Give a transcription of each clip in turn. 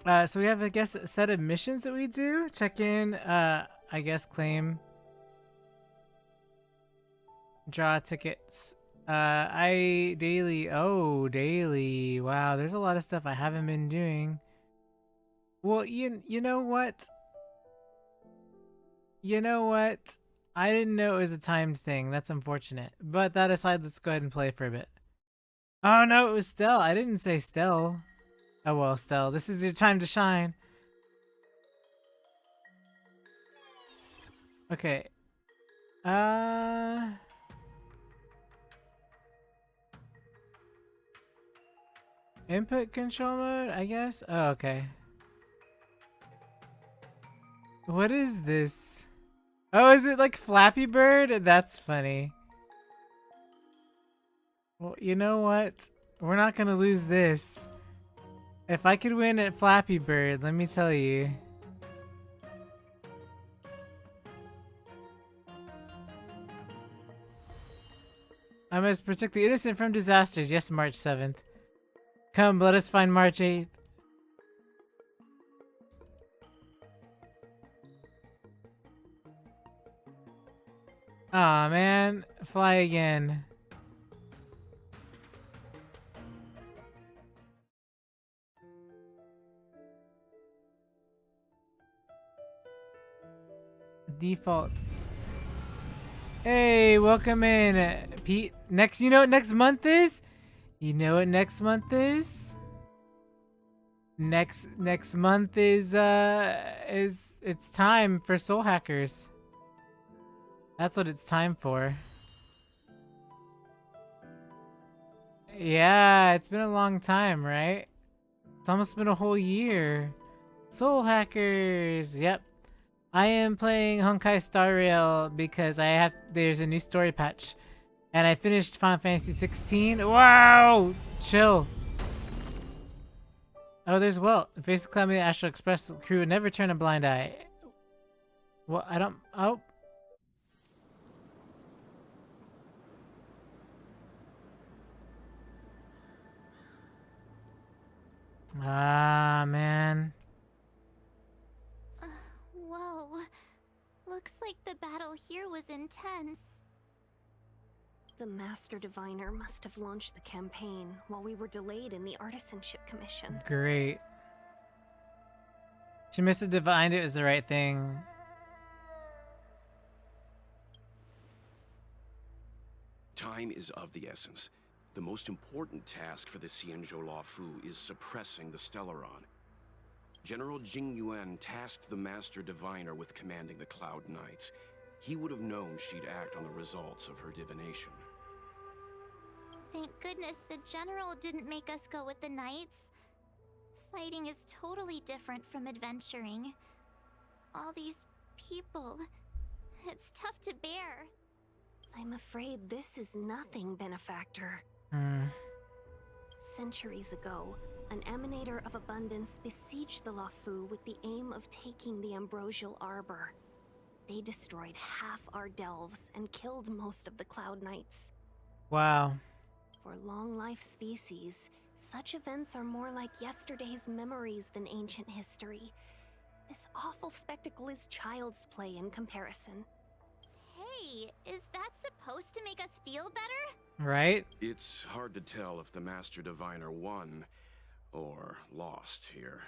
So we have, I guess, a set of missions that we do. Check in, I guess, claim, draw tickets. I daily. Oh, daily. Wow, there's a lot of stuff I haven't been doing. Well, you know what? You know what? I didn't know it was a timed thing. That's unfortunate. But that aside, let's go ahead and play for a bit. Oh no, it was Stell. I didn't say Stell. Oh well, Stell. This is your time to shine. Okay. Uh. Input control mode, I guess? Oh, okay. What is this? Oh, is it like Flappy Bird? That's funny. Well, you know what? We're not gonna lose this. If I could win at Flappy Bird, let me tell you. I must protect the innocent from disasters. Yes, March 7th. Come, let us find March 8th. Aw, man. Fly again. Default. Hey, welcome in, Pete. You know what next month is? You know what next month is? Next month is it's time for Soul Hackers. That's what it's time for. Yeah, it's been a long time, right? It's almost been a whole year. Soul Hackers. Yep. I am playing Honkai Star Rail because there's a new story patch. And I finished Final Fantasy 16. Wow! Chill. Oh, there's Welt. Face the Calamity Astral Express crew would never turn a blind eye. Well, I don't. Oh. Ah, man. Whoa. Looks like the battle here was intense. The Master Diviner must have launched the campaign while we were delayed in the Artisanship Commission. Great. She must have divined it was the right thing. Time is of the essence. The most important task for the Xianzhou Luofu is suppressing the Stellaron. General Jing Yuan tasked the Master Diviner with commanding the Cloud Knights. He would have known she'd act on the results of her divination. Thank goodness the General didn't make us go with the Knights. Fighting is totally different from adventuring. All these people. It's tough to bear. I'm afraid this is nothing, Benefactor. Centuries ago, an emanator of abundance besieged the Luofu with the aim of taking the Ambrosial Arbor. They destroyed half our delves and killed most of the Cloud Knights. Wow. For long-life species, such events are more like yesterday's memories than ancient history. This awful spectacle is child's play in comparison. Hey, is that supposed to make us feel better? Right? It's hard to tell if the Master Diviner won or lost here.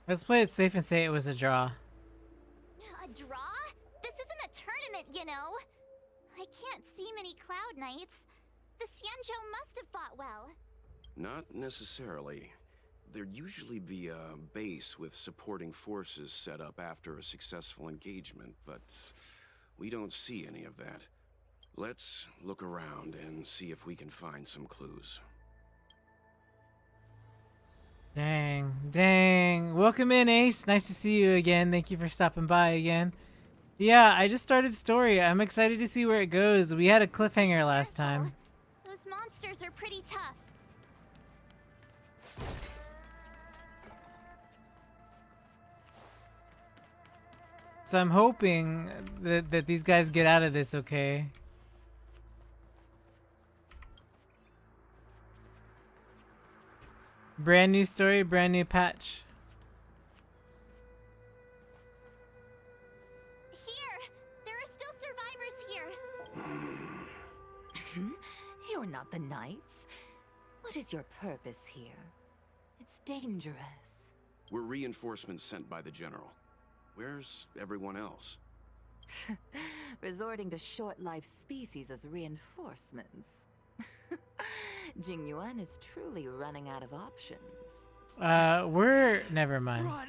Let's play it safe and say it was a draw. A draw? This isn't a tournament, you know. I can't see many Cloud Knights. The Xianzhou must have fought well. Not necessarily. There'd usually be a base with supporting forces set up after a successful engagement, but we don't see any of that. Let's look around and see if we can find some clues. Dang. Welcome in, Ace. Nice to see you again. Thank you for stopping by again. Yeah, I just started story. I'm excited to see where it goes. We had a cliffhanger last time. Those monsters are pretty tough. So I'm hoping that these guys get out of this okay. Brand new story, brand new patch. Here! There are still survivors here! You're not the Knights. What is your purpose here? It's dangerous. We're reinforcements sent by the General. Where's everyone else? Resorting to short-lived species as reinforcements. Jingyuan is truly running out of options. Never mind. Run!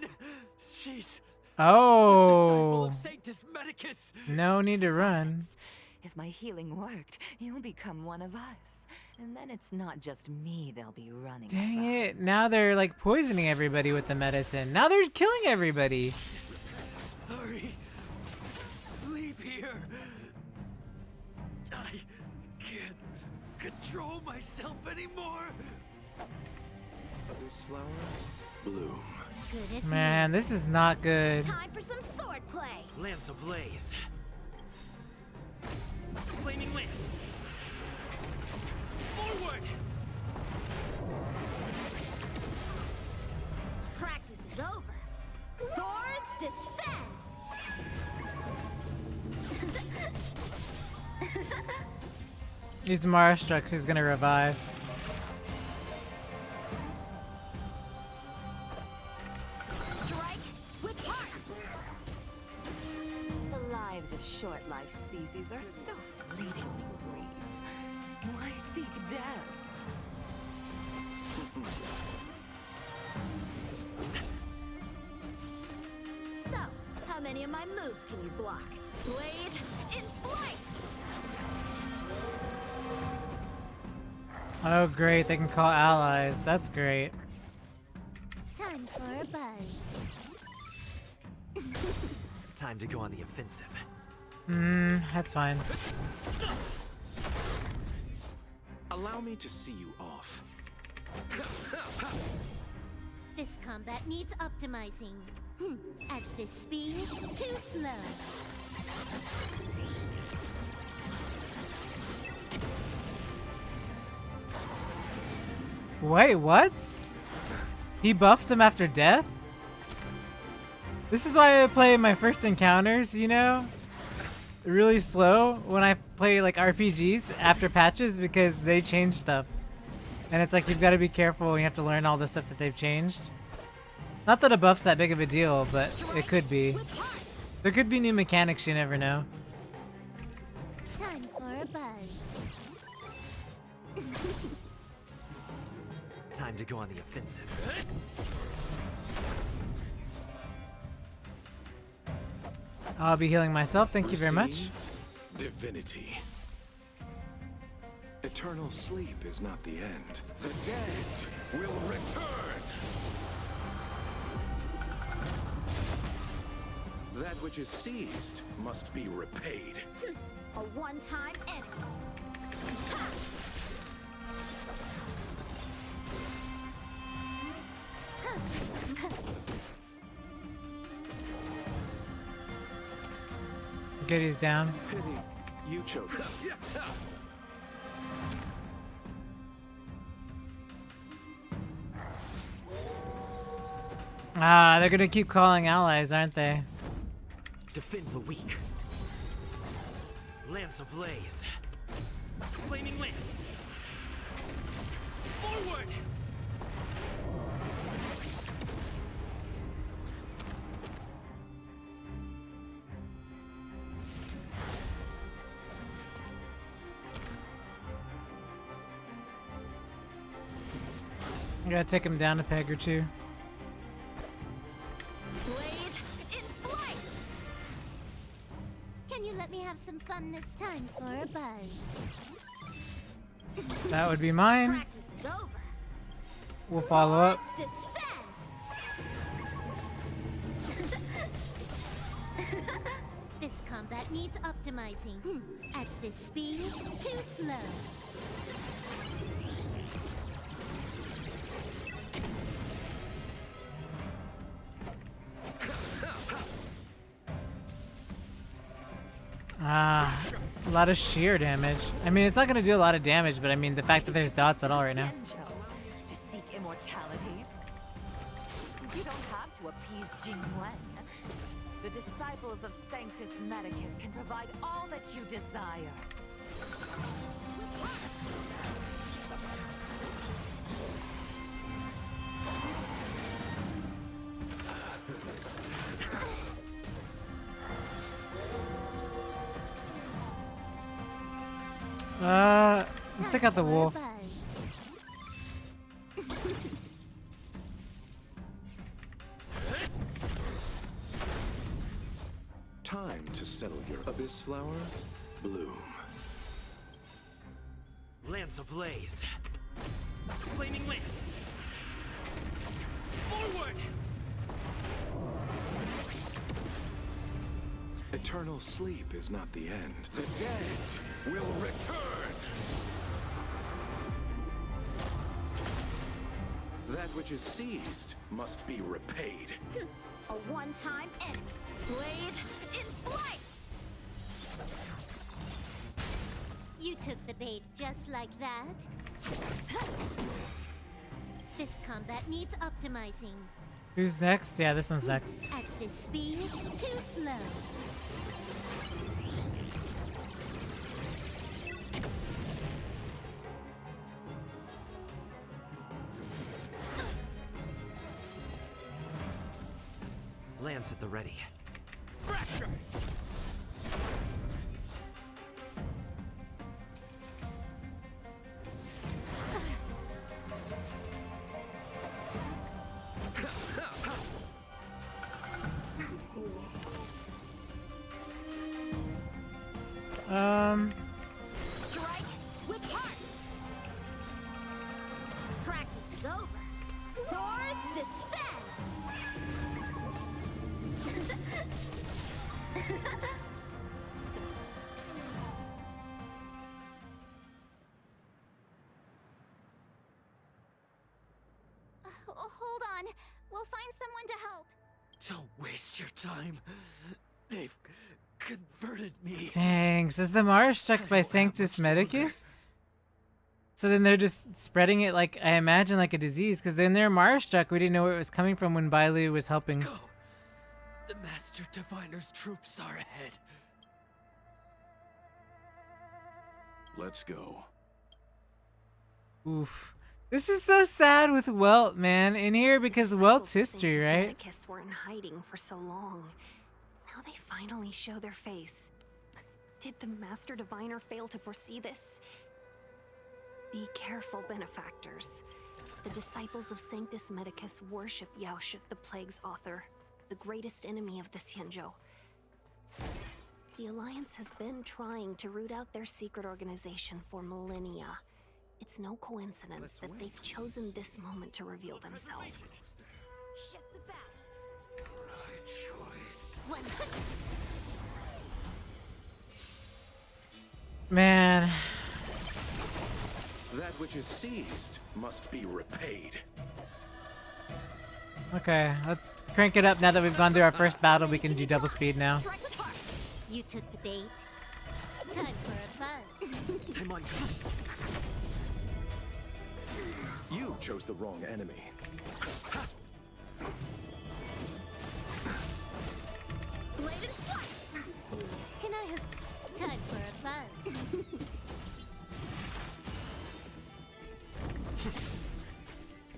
She's Oh, Sanctus Medicus! no need to run. Silence. If my healing worked, you'll become one of us. And then it's not just me they'll be running Dang from. it, now they're like poisoning everybody with the medicine. Now they're killing everybody. Hurry! Leave here! I can't control myself anymore! This flower bloom. Goodness Man, this is not good. Time for some sword play! Lance ablaze. Flaming lance. Forward! Practice is over. Swords descend! He's Marastruck, he's gonna revive. Strike with heart! The lives of short-lived species are so fleeting and brief. Why seek death? So, how many of my moves can you block? Blade in flight! Oh great, they can call allies. That's great. Time for a buzz. Time to go on the offensive. That's fine. Allow me to see you off. This combat needs optimizing. At this speed, too slow. Wait, what? He buffed him after death? This is why I play my first encounters, you know? Really slow when I play like RPGs after patches because they change stuff. And it's like you've got to be careful and you have to learn all the stuff that they've changed. Not that a buff's that big of a deal, but it could be. There could be new mechanics, you never know. Time for a buzz. Time to go on the offensive. I'll be healing myself, thank you very much. Divinity. Eternal sleep is not the end. The dead will return. That which is seized must be repaid. A one-time enemy. Good, he's down. Pity you chose it. Ah, they're gonna keep calling allies, aren't they? Defend the weak. Lance ablaze. Flaming lance. Forward! I gotta take him down a peg or two. Blade in flight! Can you let me have some fun this time for a buzz? That would be mine. Practice is over. We'll follow up. Swords descend! This combat needs optimizing. At this speed, too slow. Ah, a lot of sheer damage. I mean, it's not gonna do a lot of damage, but I mean, the fact that there's dots at all right now. Genjo, to seek immortality. You don't have to appease Jingyuan. The disciples of Sanctus Medicus can provide all that you desire. Let's check out the wolf. Time to settle your abyss flower. Bloom. Lance ablaze. Flaming lance. Forward! Eternal sleep is not the end. The dead will return! That which is seized must be repaid. A one-time enemy. Blade in flight! You took the bait just like that. This combat needs optimizing. Who's next? Yeah, this one's next. At this speed, too slow. Lance at the ready. Fracture! Strike with heart! Practice is over. Swords descend! Hold on. We'll find someone to help. Don't waste your time. They've converted me. Dang, so is the Mars struck by Sanctus Medicus? So then they're just spreading it like, I imagine, like a disease, because then they're Mars struck. We didn't know where it was coming from when Bailu was helping. Go! The Master Diviner's troops are ahead. Let's go. Oof. This is so sad with Welt, man, in here because Welt's history, Sanctus right? Medicus were in hiding for so long. Now they finally show their face. Did the Master Diviner fail to foresee this? Be careful, benefactors. The disciples of Sanctus Medicus worship Yaoshut, the Plague's author, the greatest enemy of the Xianzhou. The Alliance has been trying to root out their secret organization for millennia. It's no coincidence that they've chosen this moment to reveal themselves. Shift the balance. Man. That which is seized must be repaid. Okay, let's crank it up now that we've gone through our first battle. We can do double speed now. Strike with heart! You took the bait. Time for a buzz. I'm on. You chose the wrong enemy. Blade in flight! Can I have time for a buzz?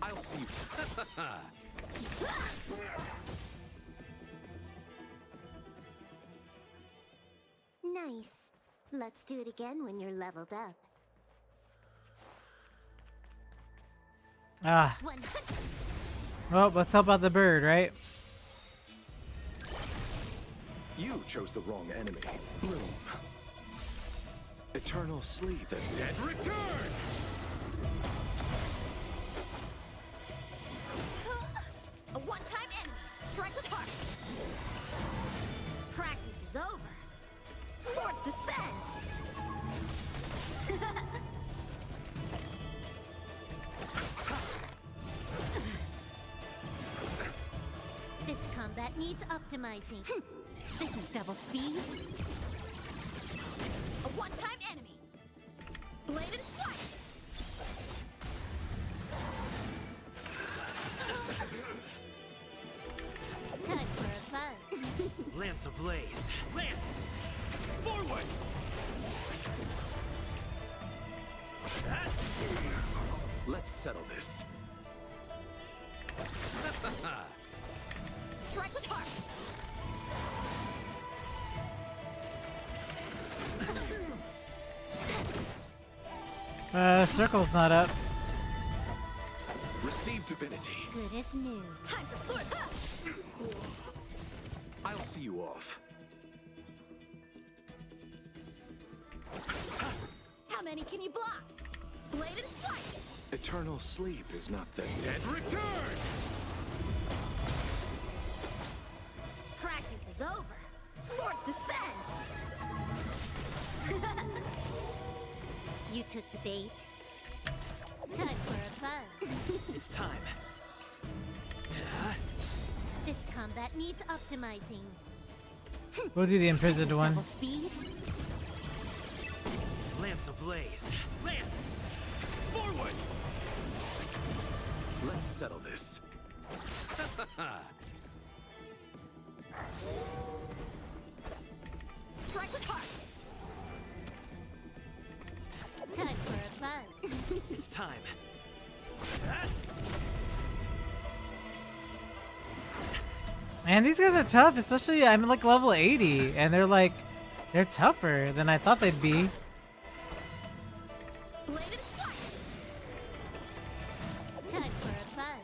I'll see you. Nice. Let's do it again when you're leveled up. Ah. 100. Well, let's help out the bird, right? You chose the wrong enemy. Bloom. Eternal sleep. The dead return! A one-time enemy! Strike with heart! Practice is over! Swords descend! This combat needs optimizing. This is double speed. A one-time enemy! Blade in flight! ablaze. Lance! Forward! Let's settle this. Strike with heart! Circle's not up. Receive divinity. Good as new. Time for sword! Ha! I'll see you off. How many can you block? Blade and flight! Eternal sleep is not the dead return! Practice is over. Swords descend! You took the bait. Time for a fun. It's time. This combat needs optimizing. We'll do the imprisoned one. Double speed. Lance ablaze. Lance! Forward! Let's settle this. Strike with heart! Time for a fun. It's time. Man, these guys are tough, especially I'm like level 80, and they're tougher than I thought they'd be. Blade and flight! Time for a fun.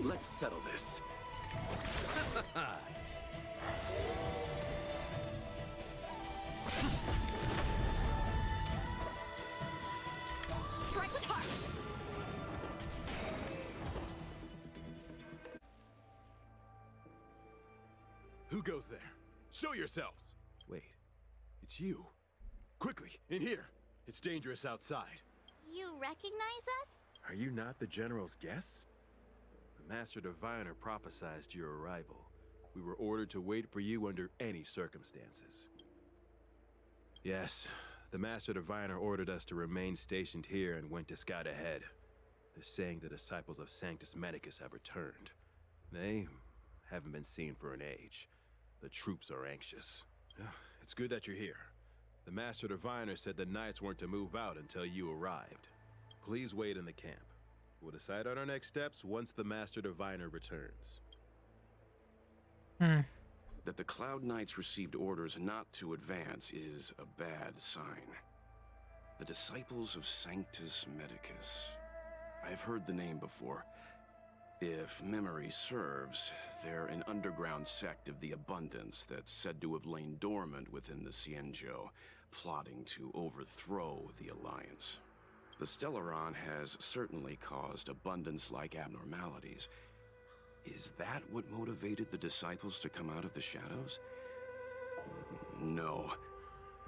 Let's settle this. Strike with heart! Who goes there? Show yourselves! Wait, it's you. Quickly, in here. It's dangerous outside. You recognize us? Are you not the General's guests? The Master Diviner prophesized your arrival. We were ordered to wait for you under any circumstances. Yes, the Master Diviner ordered us to remain stationed here and went to scout ahead. They're saying the disciples of Sanctus Medicus have returned. They haven't been seen for an age. The troops are anxious. It's good that you're here. The Master Diviner said the Knights weren't to move out until you arrived. Please wait in the camp. We'll decide on our next steps once the Master Diviner returns. That the Cloud Knights received orders not to advance is a bad sign. The disciples of Sanctus Medicus. I've heard the name before. If memory serves, they're an underground sect of the Abundance that's said to have lain dormant within the Xianzhou, plotting to overthrow the Alliance. The Stellaron has certainly caused Abundance-like abnormalities. Is that what motivated the disciples to come out of the shadows? No.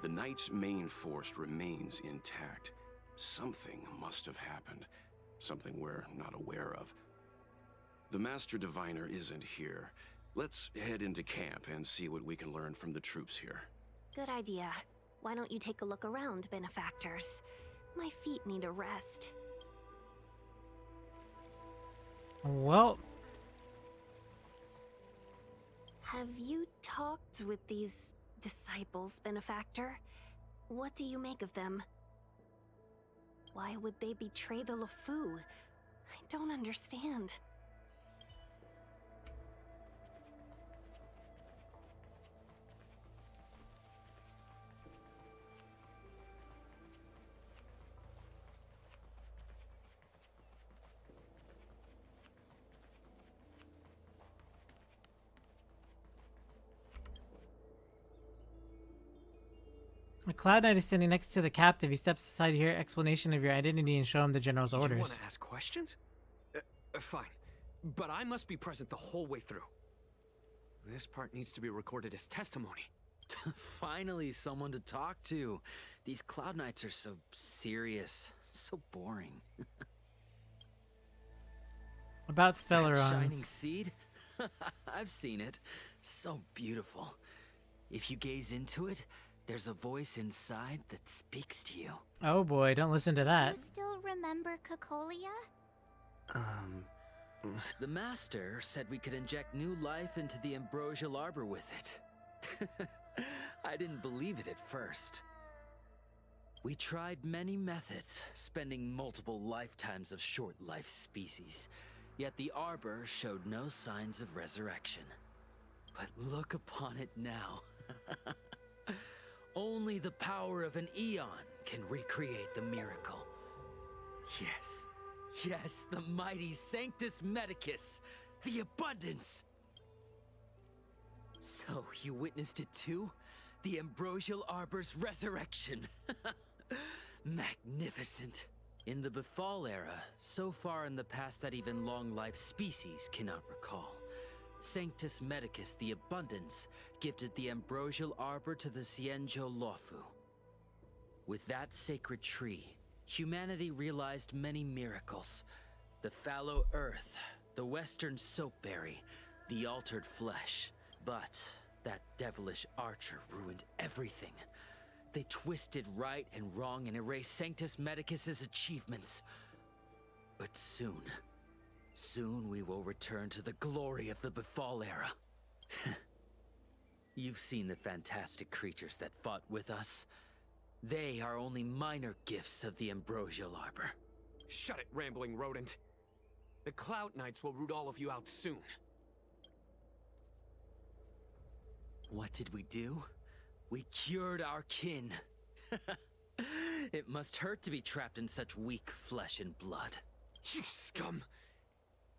The Knight's main force remains intact. Something must have happened. Something we're not aware of. The Master Diviner isn't here. Let's head into camp and see what we can learn from the troops here. Good idea. Why don't you take a look around, benefactors? My feet need a rest. Well, Have you talked with these disciples, benefactor? What do you make of them? Why would they betray the LeFou? I don't understand. a Cloud Knight is standing next to the captive. He steps aside to hear an explanation of your identity and show him the General's orders. You want to ask questions? Fine. But I must be present the whole way through. This part needs to be recorded as testimony. Finally, someone to talk to. These Cloud Knights are so serious, so boring. About That shining Stellarons. seed? I've seen it. So beautiful. If you gaze into it, there's a voice inside that speaks to you. Oh boy, don't listen to that. You still remember Cocolia? The Master said we could inject new life into the ambrosial arbor with it. I didn't believe it at first. We tried many methods, spending multiple lifetimes of short-life species, yet the Arbor showed no signs of resurrection. But look upon it now. Only the power of an eon can recreate the miracle. Yes, yes, the mighty Sanctus Medicus, the abundance! So, you witnessed it too? The Ambrosial Arbor's resurrection! Magnificent! In the Befall era, so far in the past that even long-life species cannot recall, Sanctus Medicus the Abundance gifted the Ambrosial Arbor to the Xianzhou Luofu. With that sacred tree, humanity realized many miracles. The fallow earth, the western soapberry, the altered flesh. But that devilish archer ruined everything. They twisted right and wrong and erased Sanctus Medicus's achievements. But soon we will return to the glory of the Befall era. You've seen the fantastic creatures that fought with us. They are only minor gifts of the Ambrosial Arbor. Shut it, rambling rodent. The Cloud Knights will root all of you out soon. What did we do? We cured our kin. It must hurt to be trapped in such weak flesh and blood. You scum!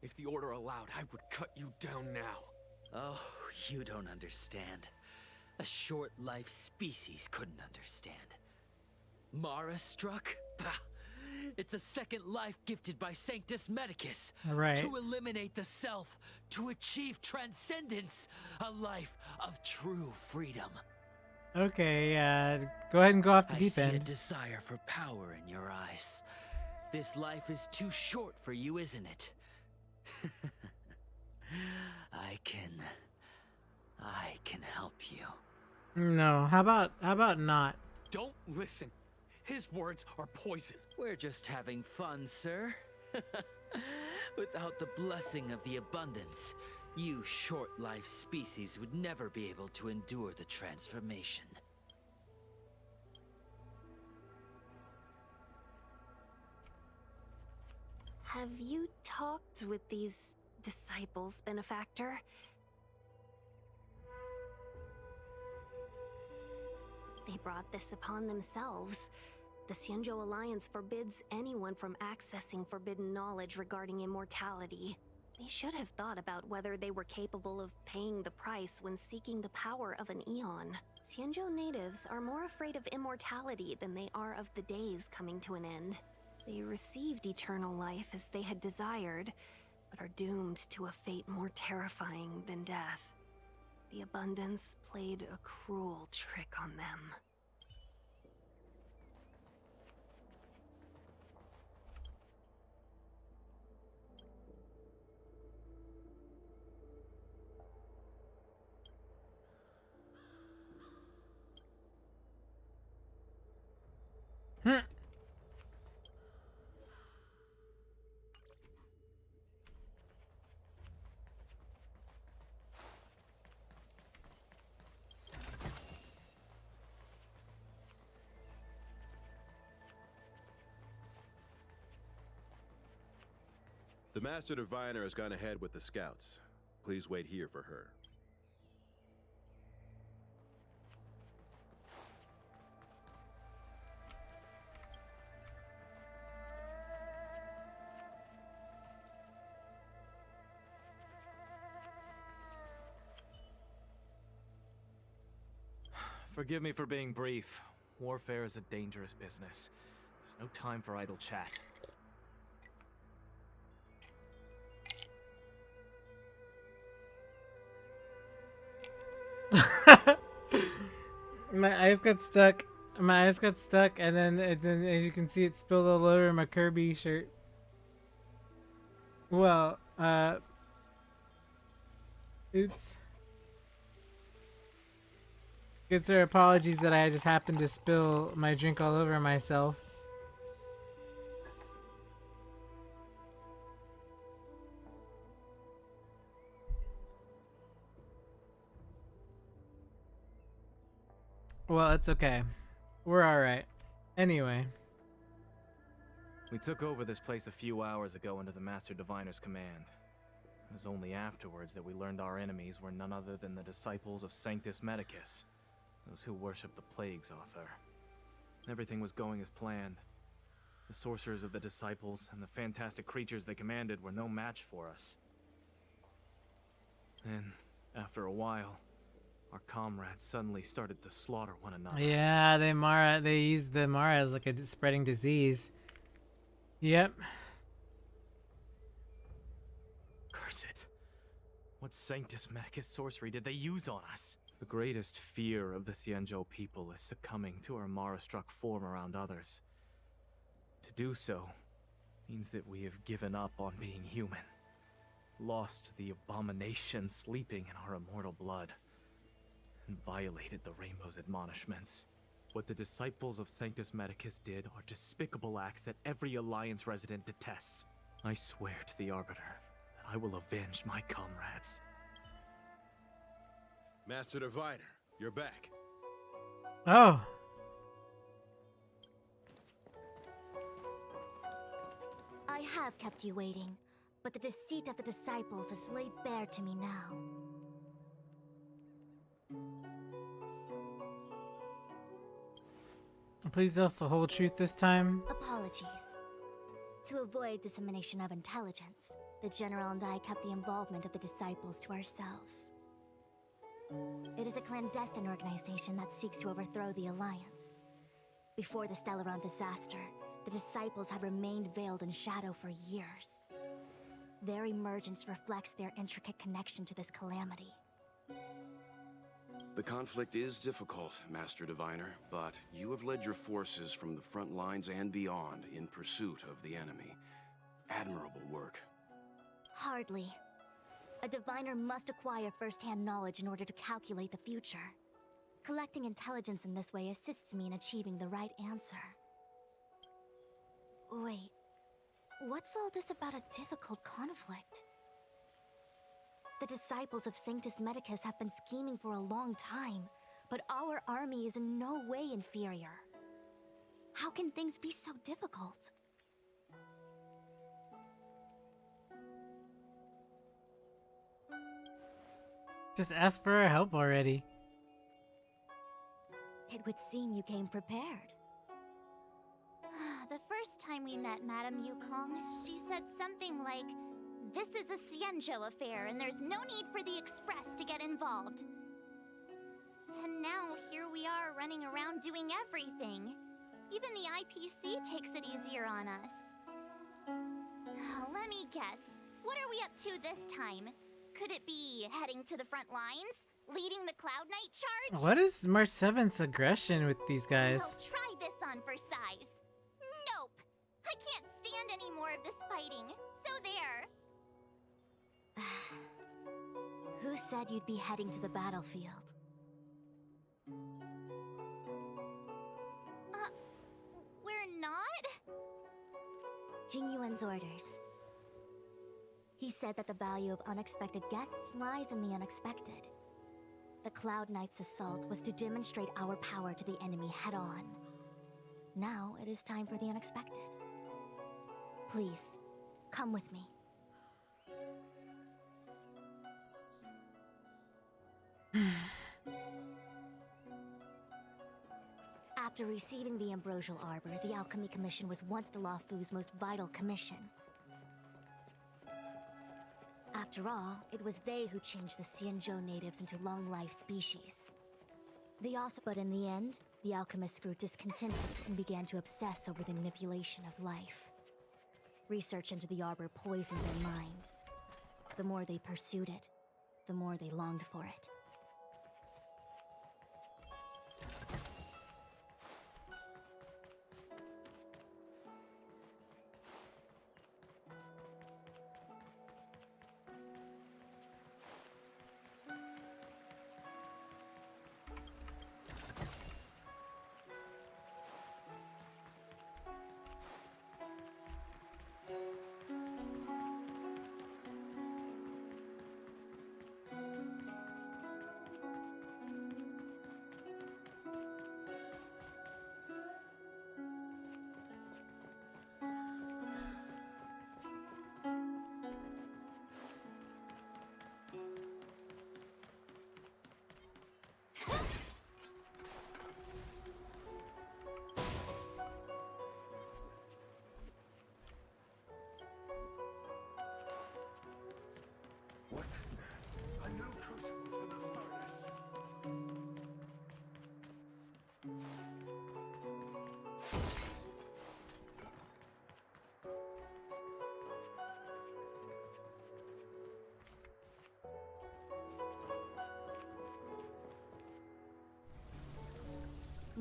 If the Order allowed, I would cut you down now. Oh, you don't understand. A short-life species couldn't understand. Mara struck? Pah! It's a second life gifted by Sanctus Medicus. Right. To eliminate the self, to achieve transcendence, a life of true freedom. Okay, go ahead and go off the I deep see a end. desire for power in your eyes. This life is too short for you, isn't it? I can help you. No, how about not? Don't listen. His words are poison. We're just having fun, sir. Without the blessing of the abundance, you short-life species would never be able to endure the transformation. Have you talked with these disciples, Benefactor? They brought this upon themselves. The Xianzhou Alliance forbids anyone from accessing forbidden knowledge regarding immortality. They should have thought about whether they were capable of paying the price when seeking the power of an eon. Xianzhou natives are more afraid of immortality than they are of the days coming to an end. They received eternal life as they had desired, but are doomed to a fate more terrifying than death. The abundance played a cruel trick on them. The Master Diviner has gone ahead with the scouts. Please wait here for her. Forgive me for being brief. Warfare is a dangerous business. There's no time for idle chat. My eyes got stuck. My eyes got stuck, and then as you can see, it spilled all over my Kirby shirt. Well, oops. Good sir, apologies that I just happened to spill my drink all over myself. Well, it's okay. We're alright. Anyway. We took over this place a few hours ago under the Master Diviner's command. It was only afterwards that we learned our enemies were none other than the disciples of Sanctus Medicus, those who worship the plague's author. Everything was going as planned. The sorcerers of the disciples and the fantastic creatures they commanded were no match for us. Then, after a while, our comrades suddenly started to slaughter one another. Yeah, they used the Mara as like a spreading disease. Yep. Curse it. What Sanctus Medicus sorcery did they use on us? The greatest fear of the Xianzhou people is succumbing to our Mara-struck form around others. To do so means that we have given up on being human, lost to the abomination sleeping in our immortal blood, and violated the Rainbow's admonishments. What the disciples of Sanctus Medicus did are despicable acts that every Alliance resident detests. I swear to the Arbiter that I will avenge my comrades. Master Diviner, you're back. Oh. I have kept you waiting, but the deceit of the disciples is laid bare to me now. Please tell us the whole truth this time. Apologies. To avoid dissemination of intelligence, the General and I kept the involvement of the disciples to ourselves. It is a clandestine organization that seeks to overthrow the Alliance. Before the Stellaron disaster, the disciples have remained veiled in shadow for years. Their emergence reflects their intricate connection to this calamity. The conflict is difficult, Master Diviner, but you have led your forces from the front lines and beyond in pursuit of the enemy. Admirable work. Hardly. A diviner must acquire first-hand knowledge in order to calculate the future. Collecting intelligence in this way assists me in achieving the right answer. Wait, what's all this about a difficult conflict? The disciples of Sanctus Medicus have been scheming for a long time, but our army is in no way inferior. How can things be so difficult? Just ask for our help already. It would seem you came prepared. The first time we met Madame Yukong, she said something like, "This is a Xianzhou affair, and there's no need for the Express to get involved." And now here we are running around doing everything. Even the IPC takes it easier on us. Let me guess. What are we up to this time? Could it be heading to the front lines? Leading the Cloud Knight charge? What is March 7th's aggression with these guys? We'll try this on for size. Nope! I can't stand any more of this fighting. So there. Who said you'd be heading to the battlefield? We're not? Jingyuan's orders. He said that the value of unexpected guests lies in the unexpected. The Cloud Knight's assault was to demonstrate our power to the enemy head-on. Now it is time for the unexpected. Please, come with me. After receiving the Ambrosial Arbor, the Alchemy Commission was once the Luofu's most vital commission. After all, it was they who changed the Xianzhou natives into long-life species. But in the end, the alchemists grew discontented and began to obsess over the manipulation of life. Research into the Arbor poisoned their minds. The more they pursued it, the more they longed for it.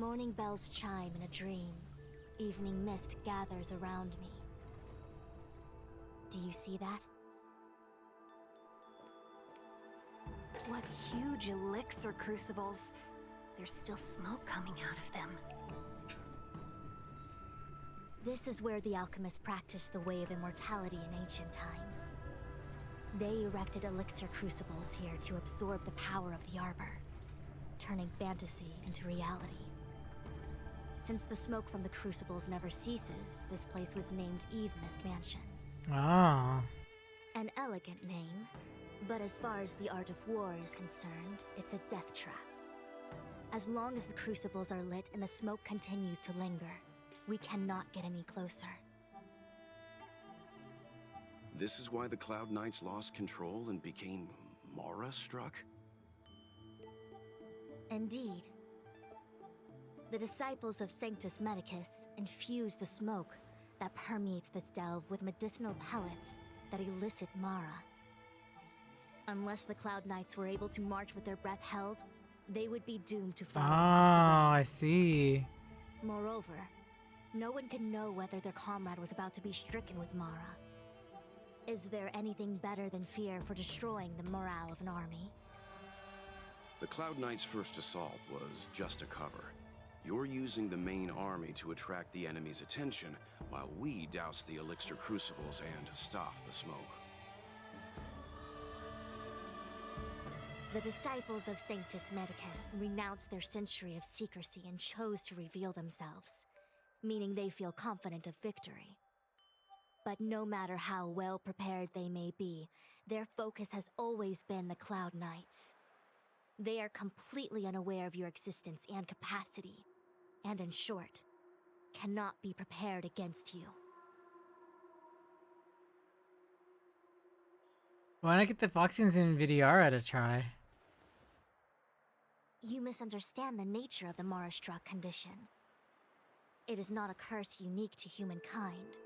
Morning bells chime in a dream. Evening mist gathers around me. Do you see that? What huge elixir crucibles. There's still smoke coming out of them. This is where the alchemists practiced the way of immortality in ancient times. They erected elixir crucibles here to absorb the power of the arbor, turning fantasy into reality. Since the smoke from the crucibles never ceases, this place was named Eve Mist Mansion. Ah. An elegant name, but as far as the art of war is concerned, it's a death trap. As long as the crucibles are lit and the smoke continues to linger, we cannot get any closer. This is why the Cloud Knights lost control and became Mara-struck? Indeed. The disciples of Sanctus Medicus infuse the smoke that permeates this delve with medicinal pellets that elicit Mara. Unless the Cloud Knights were able to march with their breath held, they would be doomed to fall into I see. disarray. Moreover, no one can know whether their comrade was about to be stricken with Mara. Is there anything better than fear for destroying the morale of an army? The Cloud Knights' first assault was just a cover. You're using the main army to attract the enemy's attention, while we douse the elixir crucibles and stop the smoke. The disciples of Sanctus Medicus renounced their century of secrecy and chose to reveal themselves, meaning they feel confident of victory. But no matter how well prepared they may be, their focus has always been the Cloud Knights. They are completely unaware of your existence and capacity, and in short, cannot be prepared against you. Why not get the Foxians in Vidyara to try? You misunderstand the nature of the Mara-struck condition. It is not a curse unique to humankind.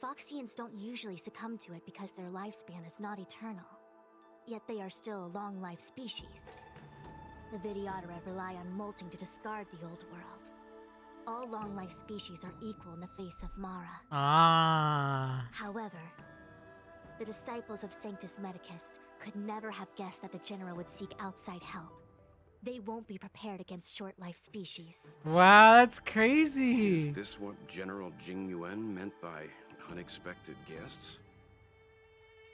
Foxians don't usually succumb to it because their lifespan is not eternal. Yet they are still a long-life species. The Vidyadara rely on molting to discard the old world. All long-life species are equal in the face of Mara. Ah. However, the disciples of Sanctus Medicus could never have guessed that the General would seek outside help. They won't be prepared against short-life species. Wow, that's crazy. Is this what General Jing Yuan meant by unexpected guests?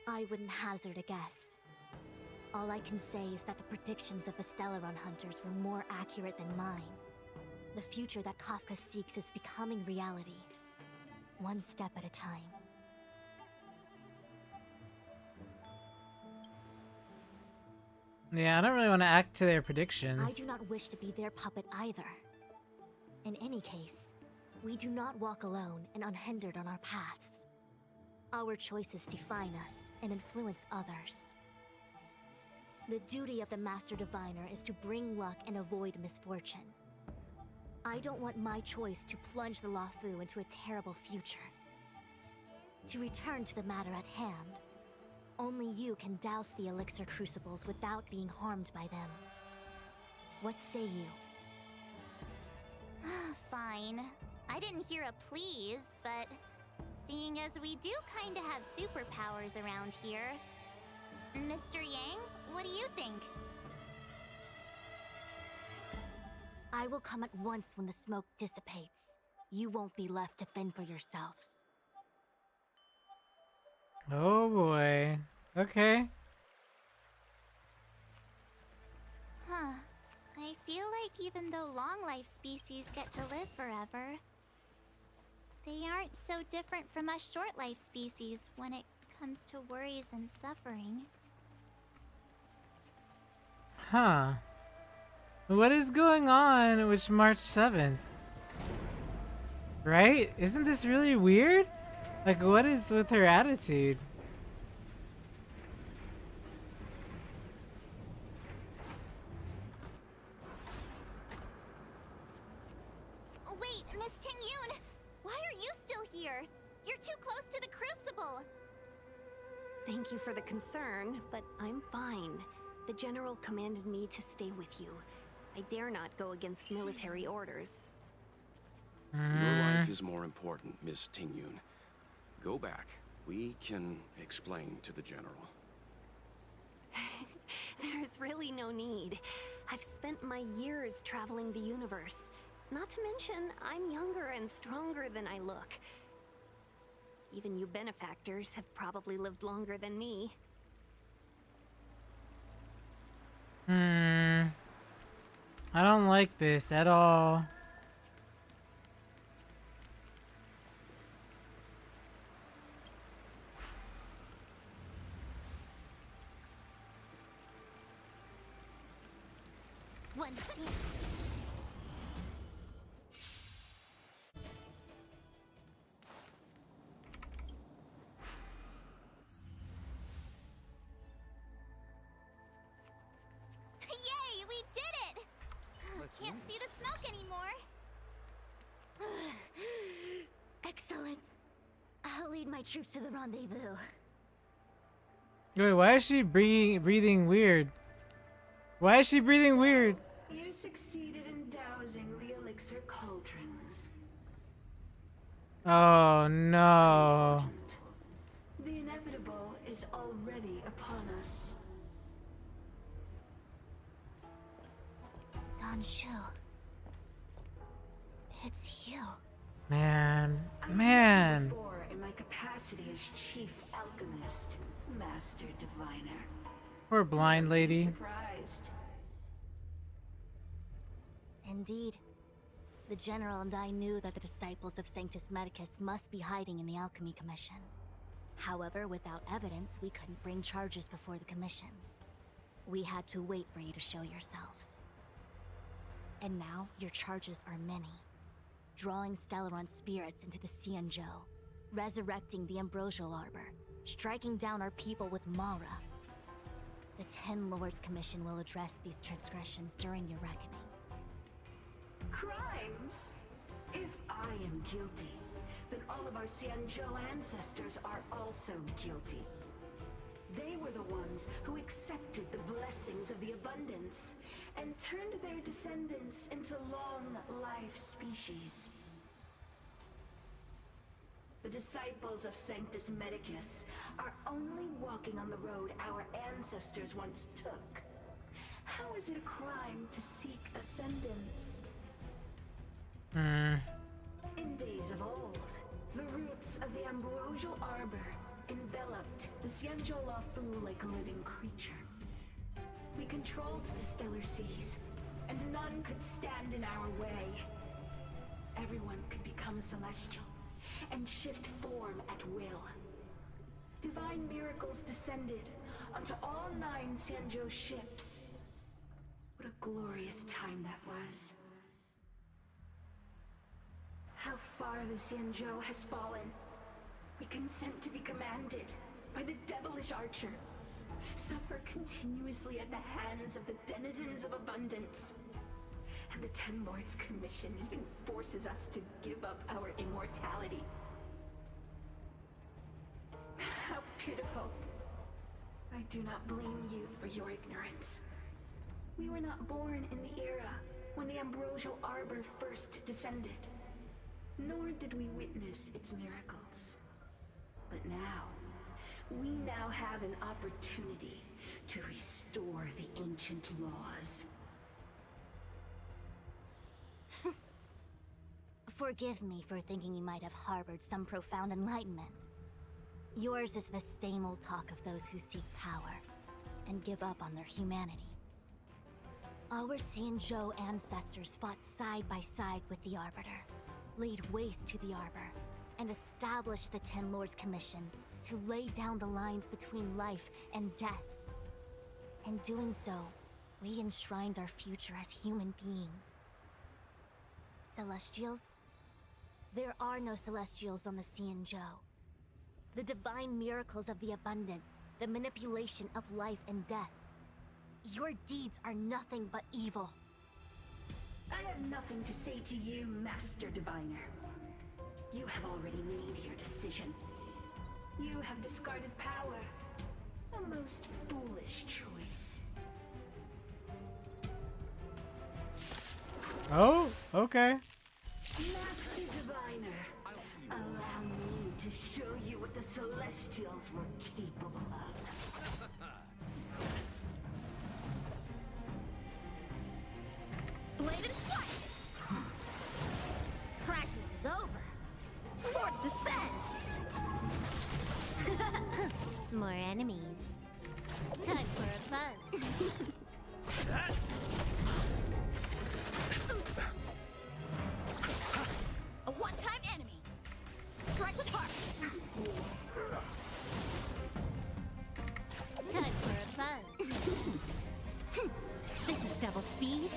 I wouldn't hazard a guess. All I can say is that the predictions of the Stellaron hunters were more accurate than mine. The future that Kafka seeks is becoming reality, one step at a time. Yeah, I don't really want to act to their predictions. I do not wish to be their puppet either. In any case, we do not walk alone and unhindered on our paths. Our choices define us and influence others. The duty of the Master Diviner is to bring luck and avoid misfortune. I don't want my choice to plunge the Luofu into a terrible future. To return to the matter at hand, only you can douse the elixir crucibles without being harmed by them. What say you? Fine. I didn't hear a please, but seeing as we do kinda have superpowers around here, Mr. Yang, what do you think? I will come at once when the smoke dissipates. You won't be left to fend for yourselves. Oh boy. Okay. Huh. I feel like even though long-life species get to live forever, they aren't so different from us short-life species when it comes to worries and suffering. Huh. What is going on with March 7th? Right? Isn't this really weird? Like, what is with her attitude? Wait, Miss Ting-Yun! Why are you still here? You're too close to the Crucible! Thank you for the concern, but I'm fine. The General commanded me to stay with you. I dare not go against military orders. Your life is more important, Miss Tingyun. Go back. We can explain to the General. There's really no need. I've spent my years traveling the universe. Not to mention, I'm younger and stronger than I look. Even you benefactors have probably lived longer than me. I don't like this at all. One. Yay, we did it! Can't see the smoke anymore. Excellent. I'll lead my troops to the rendezvous. Wait, why is she breathing weird? Why is she breathing weird? You succeeded in dousing the elixir cauldrons. Oh no. Important. The inevitable is already upon us. Shu. It's you. Man. Before in my capacity as chief alchemist, master diviner. Poor blind lady. Surprised. Indeed. The General and I knew that the disciples of Sanctus Medicus must be hiding in the Alchemy Commission. However, without evidence, we couldn't bring charges before the commissions. We had to wait for you to show yourselves. And now, your charges are many. Drawing Stellaron spirits into the Xianzhou, resurrecting the Ambrosial Arbor, striking down our people with Mara. The Ten Lords Commission will address these transgressions during your reckoning. Crimes? If I am guilty, then all of our Xianzhou ancestors are also guilty. They were the ones who accepted the blessings of the abundance and turned their descendants into long-life species. The disciples of Sanctus Medicus are only walking on the road our ancestors once took. How is it a crime to seek ascendance? In days of old, the roots of the Ambrosial Arbor enveloped the Xianzhou Lafu like a living creature. We controlled the stellar seas, and none could stand in our way. Everyone could become celestial and shift form at will. Divine miracles descended onto all 9 Xianzhou ships. What a glorious time that was. How far the Xianzhou has fallen. We consent to be commanded by the devilish archer. Suffer continuously at the hands of the denizens of abundance. And the Ten Lords Commission even forces us to give up our immortality. How pitiful. I do not blame you for your ignorance. We were not born in the era when the Ambrosial Arbor first descended. Nor did we witness its miracles. But now, we now have an opportunity to restore the ancient laws. Forgive me for thinking you might have harbored some profound enlightenment. Yours is the same old talk of those who seek power and give up on their humanity. Our Xianzhou ancestors fought side by side with the Arbiter, laid waste to the Arbor, and established the Ten Lords Commission to lay down the lines between life and death. In doing so, we enshrined our future as human beings. Celestials? There are no Celestials on the Xianzhou. The divine miracles of the abundance, the manipulation of life and death. Your deeds are nothing but evil. I have nothing to say to you, Master Diviner. You have already made your decision. You have discarded power. A most foolish choice. Oh, okay. Master Diviner, allow me to show you what the Celestials were capable of. Bladed flight! Practice is over. Swords descend! More enemies. Time for a buzz. A one-time enemy! Strike with heart! Time for a buzz. This is double speed.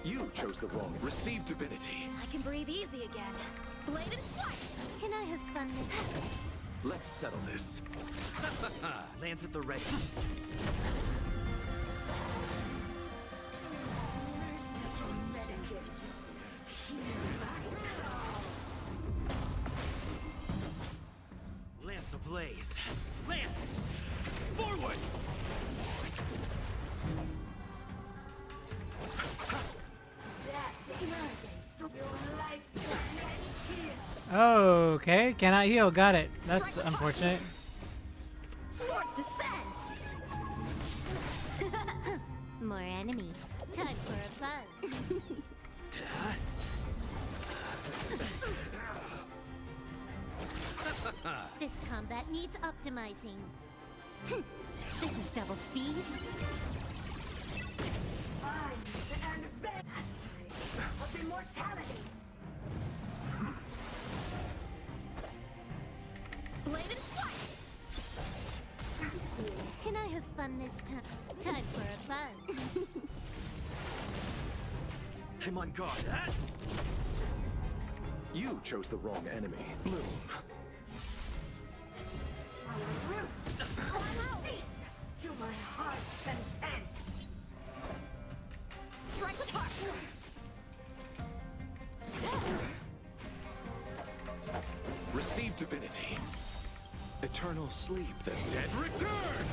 You chose the wrong. Receive divinity. I can breathe easy again. Bladed flight! Can I have fun this time? Let's settle this. Lands at the ready. Merciful Medicus, here I come. Lance ablaze. Lance! Forward! That irrigates your life's ends here. Okay, cannot heal. Got it. That's unfortunate. Swords descend! More enemies. Time for a buzz. This combat needs optimizing. This is double speed. Minds and mastery of immortality. Bladed flight! Can I have fun this time? Time for a buzz. I'm on guard. You chose the wrong enemy. Bloom. Deep to my heart's content. Strike with heart! Receive divinity. Eternal sleep. The dead return!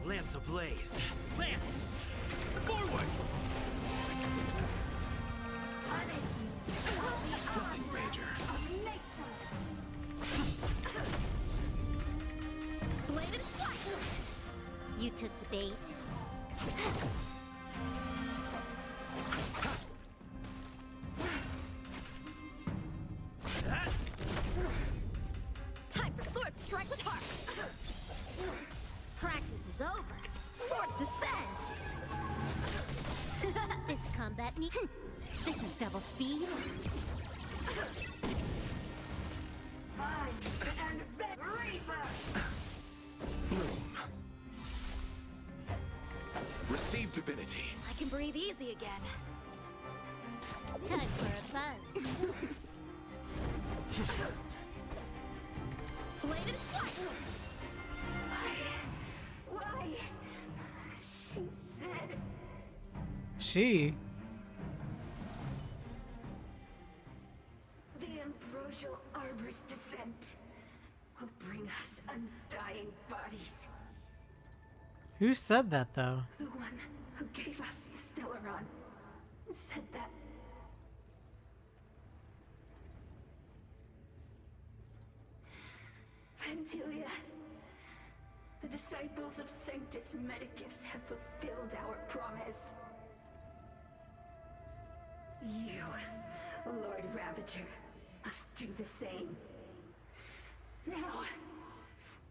Lance ablaze. Lance! Forward! Nothing major. Bladed flight! You took the bait. Time for sword strike with heart! Practice is over. Swords descend! This combat needs. This is double speed. Minds and Reaper. Bloom. Receive divinity. I can breathe easy again. Time for a buzz. Bladed flight! Why? She said. She. The ambrosial arbor's descent will bring us undying bodies. Who said that though? The one who gave us the Stellaron said that. Pantilia, the disciples of Sanctus Medicus have fulfilled our promise. You, Lord Ravager, must do the same. Now,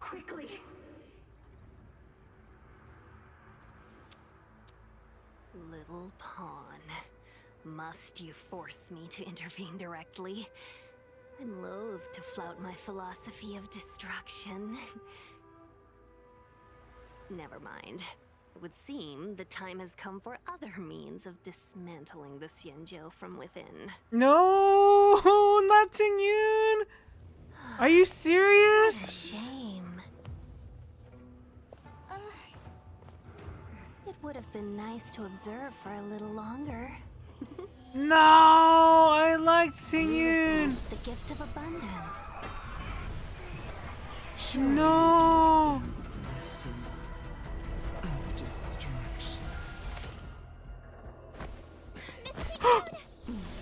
quickly. Little pawn. Must you force me to intervene directly? I'm loath to flout my philosophy of destruction. Never mind. It would seem the time has come for other means of dismantling the Xianzhou from within. No, not Tingyun. Are you serious? Shame. It would have been nice to observe for a little longer. No, I liked Xingyun. The gift of abundance. No. Lesson of destruction.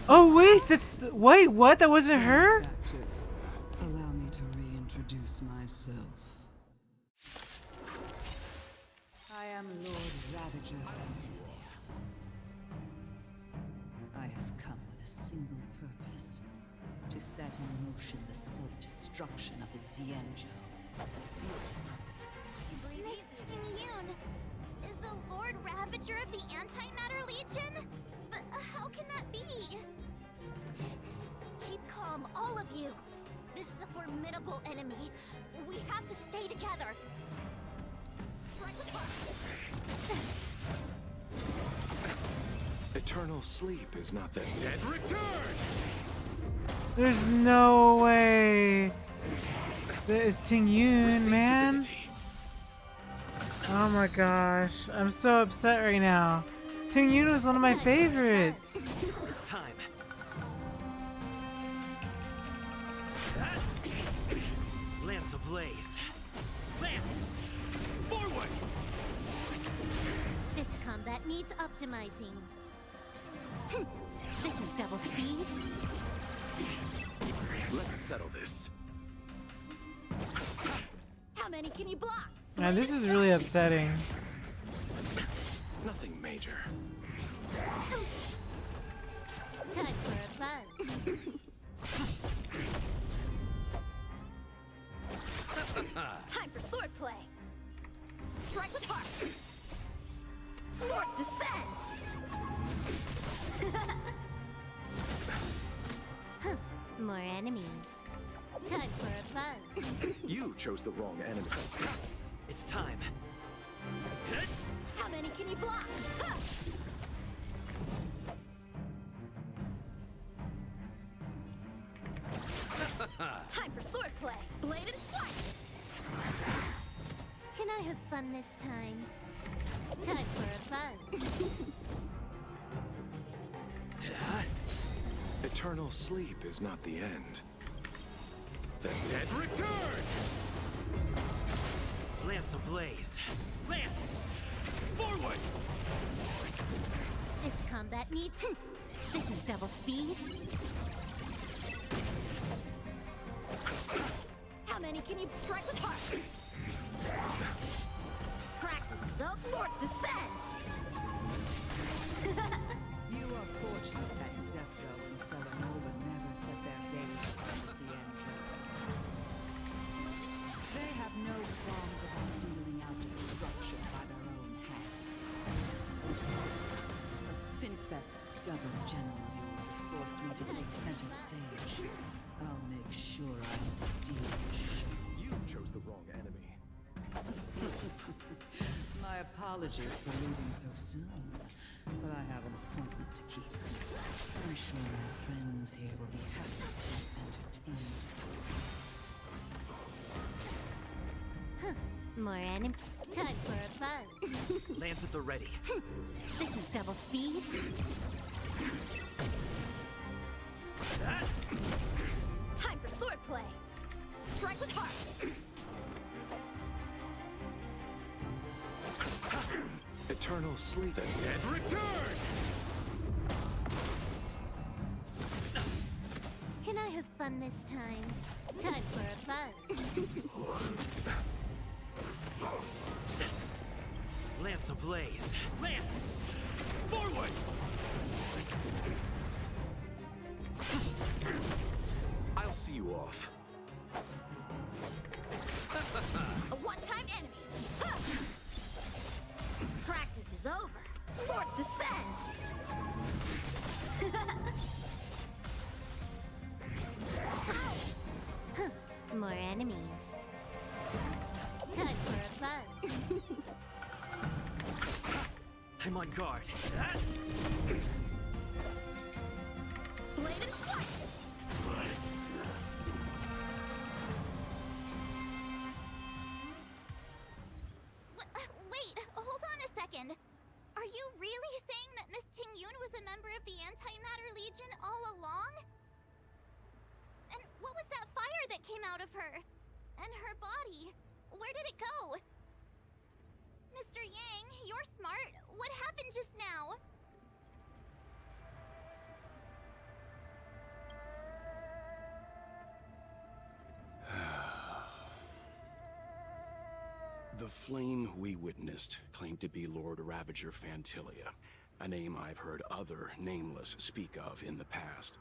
Oh wait, wait, what? That wasn't her? Factors. Allow me to reintroduce myself. I am Lord Ravager Watte. I have come with a single purpose: to set in motion the self-destruction of the Xianzhou. Miss Xingyun is the Lord Ravager of the Antimatter Legion? But how can that be? Keep calm, all of you. This is a formidable enemy. We have to stay together. Eternal sleep is not the dead return! There's no way. That is Xingyun, man. Oh my gosh, I'm so upset right now. Xingyun was one of my favorites. It's time. Lance ablaze. Lance! Forward! This combat needs optimizing. This is double speed. Let's settle this. How many can you block? Man, this is really upsetting. Nothing major. Time for a buzz. Time for swordplay. Strike with heart. Swords descend. More enemies. Time for a buzz. You chose the wrong enemy. It's time. How many can you block? Time for swordplay. Bladed flight. Can I have fun this time? Time for a buzz. Eternal sleep is not the end. The dead return! Lance ablaze. Lance! Forward! This combat needs. This is double speed. How many can you strike with heart? Practice is up. Swords descend. You are fortunate that Zephyro and Selenova never set their gaze upon the Xianzhou. They have no qualms about dealing out destruction by their own hand. But since that stubborn general of yours has forced me to take center stage, I'll make sure I steal the show. You chose the wrong enemy. My apologies for leaving so soon, but I have an appointment to keep. I'm sure my friends here will be happy to entertain you. More enemy. Time for a buzz. Lance at the ready. This is double speed. Time for swordplay. Strike with heart. Eternal sleep. The dead return! Can I have fun this time? Time for a buzz. Lance ablaze. Lance! Forward! I'll see you off. A one-time enemy. Huh. Practice is over. Swords descend. Huh. More enemies. Time for a buzz. I'm on guard. Bladed flight. Wait, hold on a second. Are you really saying that Miss Ting Yun was a member of the Antimatter Legion all along? And what was that fire that came out of her? And her body? Where did it go? Mr. Yang, you're smart. What happened just now? The flame we witnessed claimed to be Lord Ravager Fantilia, a name I've heard other nameless speak of in the past.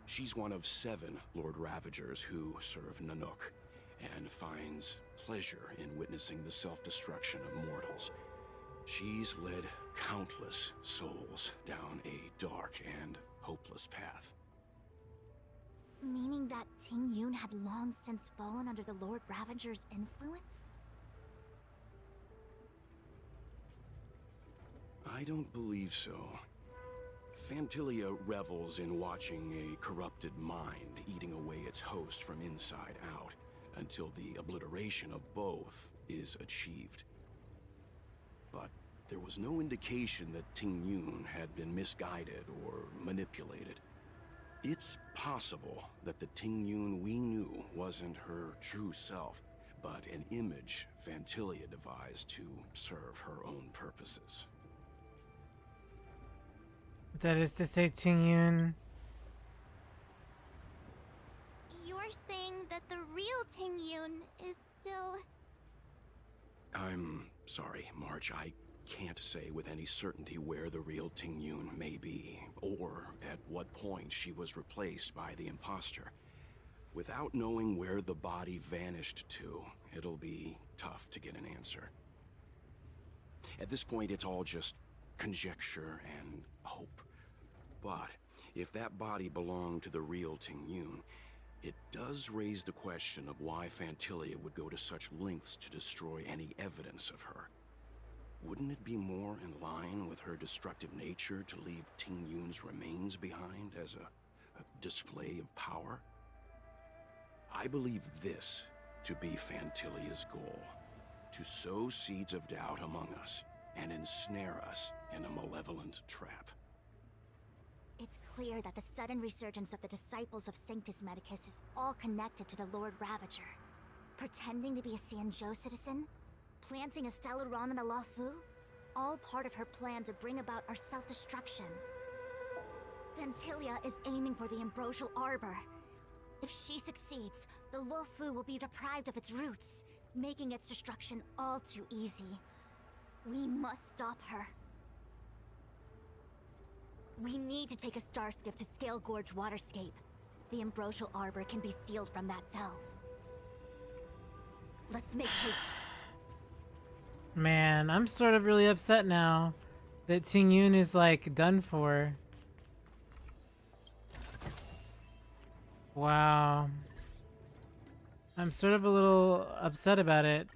She's one of 7 Lord Ravagers who serve Nanook, and finds pleasure in witnessing the self-destruction of mortals. She's led countless souls down a dark and hopeless path. Meaning that Ting Yun had long since fallen under the Lord Ravager's influence? I don't believe so. Fantilia revels in watching a corrupted mind eating away its host from inside out, until the obliteration of both is achieved. But there was no indication that Ting Yun had been misguided or manipulated. It's possible that the Ting Yun we knew wasn't her true self, but an image Fantilia devised to serve her own purposes. That is to say, Ting Yun. You're saying that the real Ting Yun is still... I'm sorry, March. I can't say with any certainty where the real Ting Yun may be, or at what point she was replaced by the imposter. Without knowing where the body vanished to, it'll be tough to get an answer. At this point, it's all just conjecture and hope. But if that body belonged to the real Ting Yun, it does raise the question of why Fantilia would go to such lengths to destroy any evidence of her. Wouldn't it be more in line with her destructive nature to leave Ting Yun's remains behind as a display of power? I believe this to be Fantilia's goal: to sow seeds of doubt among us and ensnare us in a malevolent trap. It's clear that the sudden resurgence of the disciples of Sanctus Medicus is all connected to the Lord Ravager. Pretending to be a Xianzhou citizen? Planting a Stellaron in the Luofu? All part of her plan to bring about our self-destruction. Fantilia is aiming for the Ambrosial Arbor. If she succeeds, the Luofu will be deprived of its roots, making its destruction all too easy. We must stop her. We need to take a star skiff to Scale Gorge Waterscape. The Ambrosial Arbor can be sealed from that delve. Let's make haste. Man, I'm sort of really upset now that Ting Yun is like done for. Wow. I'm sort of a little upset about it.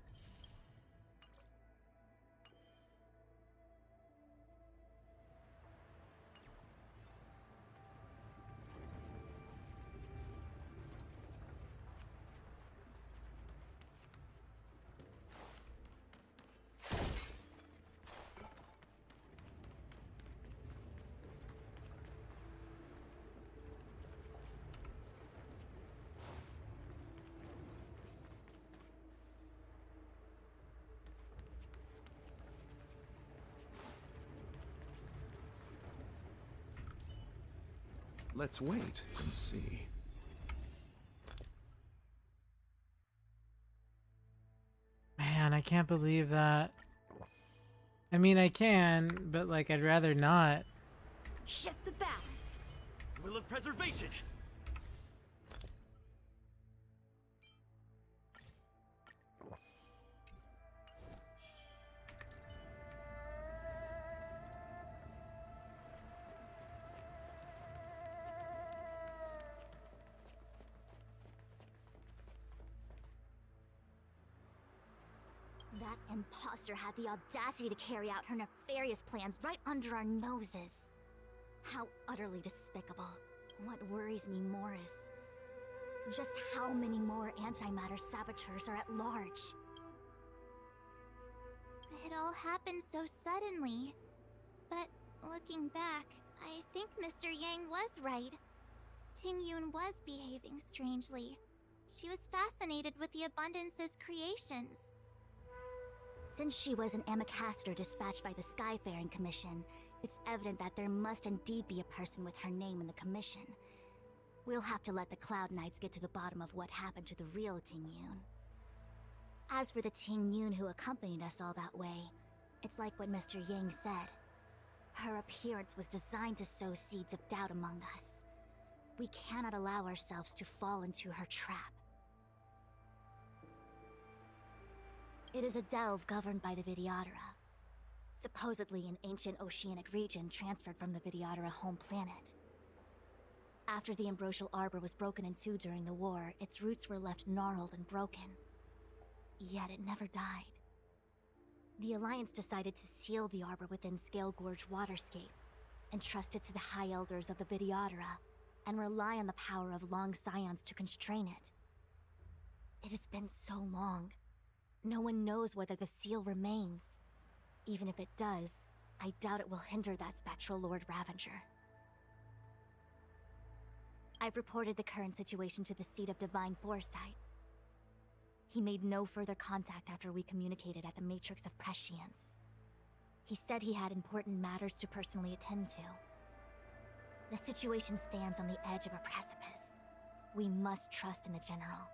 Let's wait and see. Man, I can't believe that. I mean, I can, but like, I'd rather not. Shift the balance. Will of preservation. That imposter had the audacity to carry out her nefarious plans right under our noses. How utterly despicable. What worries me more is just how many more antimatter saboteurs are at large. It all happened so suddenly. But Looking back, I think Mr. Yang was right. Ting Yun was behaving strangely. She was fascinated with the Abundance's creations. Since she was an Amicastor dispatched by the Skyfaring Commission, it's evident that there must indeed be a person with her name in the commission. We'll have to let the Cloud Knights get to the bottom of what happened to the real Ting Yun. As for the Ting Yun who accompanied us all that way, it's like what Mr. Yang said. Her appearance was designed to sow seeds of doubt among us. We cannot allow ourselves to fall into her trap. It is a delve governed by the Vidyadhara, supposedly an ancient oceanic region transferred from the Vidyadhara home planet. After the Ambrosial Arbor was broken in two during the war, its roots were left gnarled and broken. Yet it never died. The Alliance decided to seal the arbor within Scale Gorge Waterscape, entrust it to the High Elders of the Vidyadhara, and rely on the power of long scions to constrain it. It has been so long. No one knows whether the seal remains. Even if it does, I doubt it will hinder that spectral Lord Ravager. I've reported the current situation to the Seat of Divine Foresight. He made no further contact after we communicated at the Matrix of Prescience. He said he had important matters to personally attend to. The situation stands on the edge of a precipice. We must trust in the General.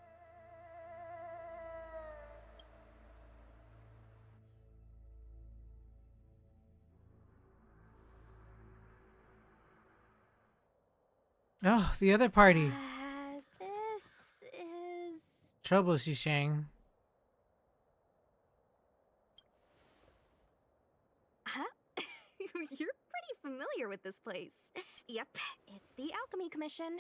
Oh, the other party. This is... Trouble, Shishang. Huh? You're pretty familiar with this place. Yep, it's the Alchemy Commission.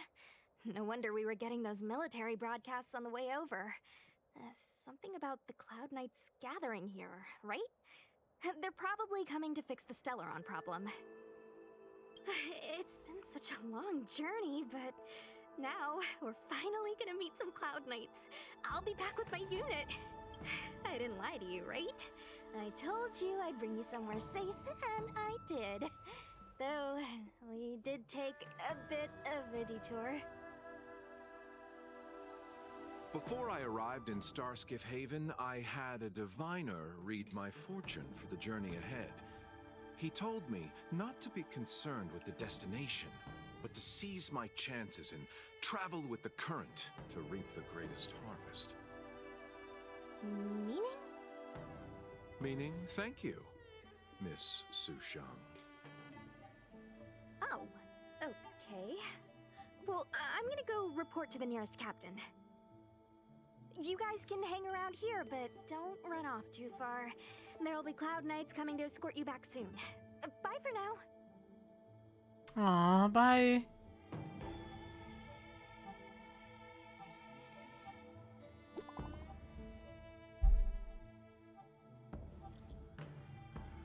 No wonder we were getting those military broadcasts on the way over. Something about the Cloud Knights gathering here, right? They're probably coming to fix the Stellaron problem. It's been such a long journey, but now we're finally gonna meet some Cloud Knights. I'll be back with my unit. I didn't lie to you, right? I told you I'd bring you somewhere safe, and I did. Though, we did take a bit of a detour. Before I arrived in Starskiff Haven, I had a diviner read my fortune for the journey ahead. He told me not to be concerned with the destination, but to seize my chances and travel with the current to reap the greatest harvest. Meaning? Meaning, thank you, Miss Sushang. Oh, okay. Well, I'm gonna go report to the nearest captain. You guys can hang around here, but don't run off too far. There'll be Cloud Knights coming to escort you back soon. Bye for now. Aw, bye.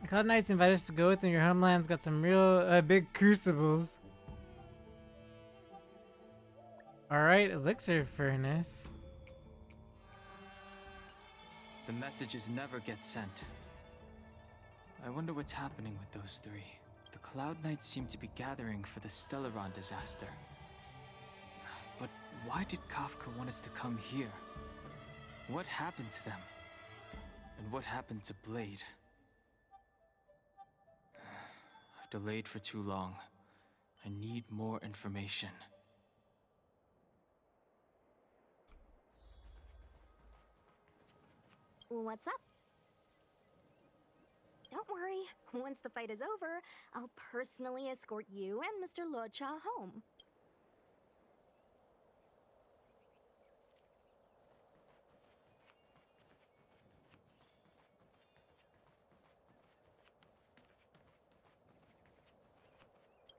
The Cloud Knights invite us to go with them. Your homeland's got some real big crucibles. Alright, elixir furnace. The messages never get sent. I wonder what's happening with those three. The Cloud Knights seem to be gathering for the Stellaron disaster. But why did Kafka want us to come here? What happened to them? And what happened to Blade? I've delayed for too long. I need more information. What's up? Don't worry, once the fight is over, I'll personally escort you and Mr. Locha home.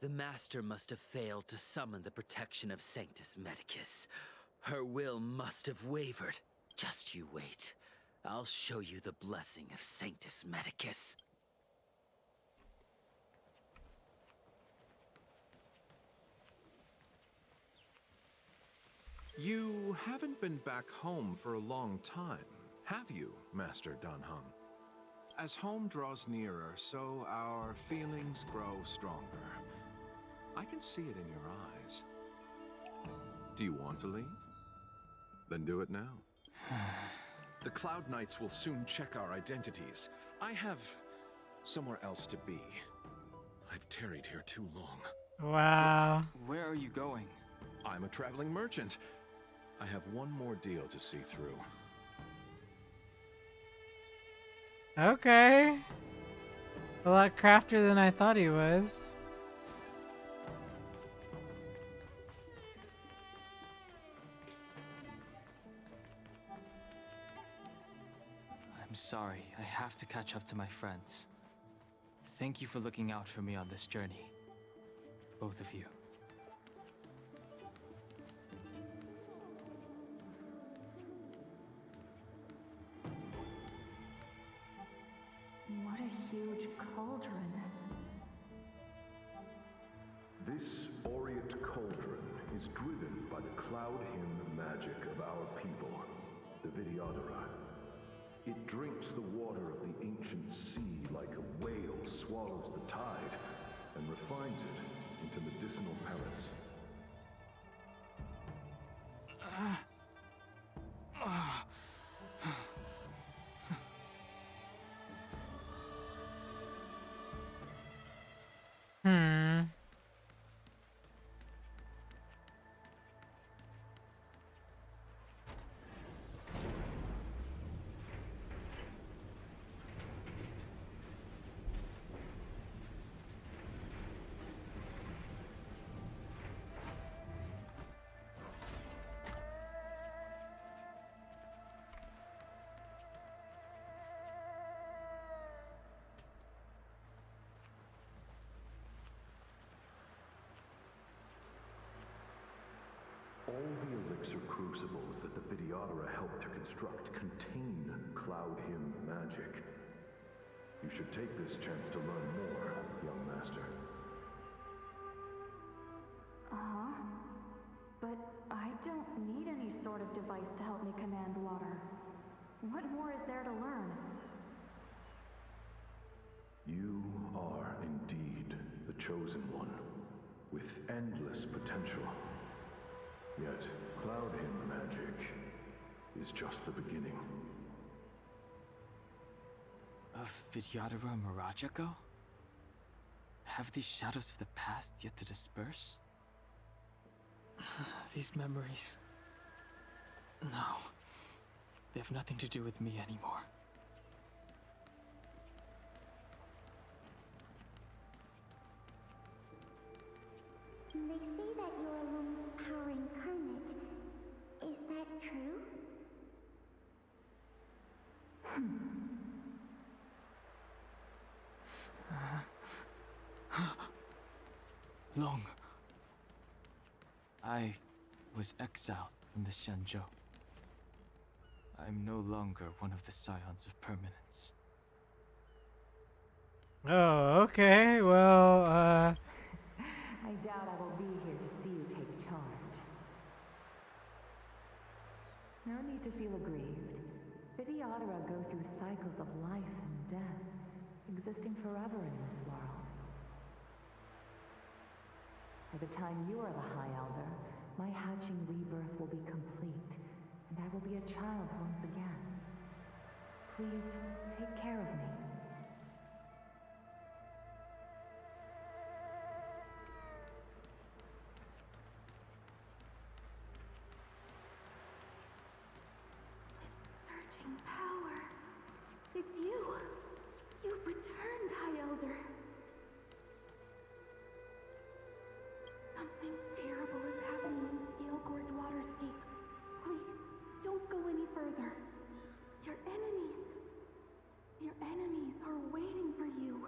The Master must have failed to summon the protection of Sanctus Medicus. Her will must have wavered. Just you wait. I'll show you the blessing of Sanctus Medicus. You haven't been back home for a long time, have you, Master Danheng? As home draws nearer, so our feelings grow stronger. I can see it in your eyes. Do you want to leave? Then do it now. The Cloud Knights will soon check our identities. I have somewhere else to be. I've tarried here too long. Wow. Where are you going? I'm a traveling merchant. I have one more deal to see through. Okay. A lot craftier than I thought he was. I'm sorry, I have to catch up to my friends. Thank you for looking out for me on this journey. Both of you. What a huge cauldron. This aureate cauldron is driven by the cloud hymn magic of our people, the Vidyadhara. It drinks the water of the ancient sea like a whale swallows the tide, and refines it into medicinal pellets. All the elixir crucibles that the Vidyadhara helped to construct contain cloud hymn magic. You should take this chance to learn more, young master. Uh-huh. But I don't need any sort of device to help me command water. What more is there to learn? You are indeed the chosen one, with endless potential. Yet, cloud hymn magic is just the beginning. Of Vidyadhara Mirajako? Have these shadows of the past yet to disperse? These memories... No. They have nothing to do with me anymore. They say that you're Alum's power incarnate. Is that true? Long. I was exiled from the Xianzhou. I'm no longer one of the Scions of Permanence. Oh, okay. Well, I doubt I will be here to see you take charge. No need to feel aggrieved. Vidyadhara go through cycles of life and death, existing forever in this world. By the time you are the High Elder, my hatching rebirth will be complete, and I will be a child once again. Please, take care of me. Surging power. It's you. You've returned, High Elder. Something terrible is happening in Scale Gorge Waterscape. Please, don't go any further. Your enemies are waiting for you.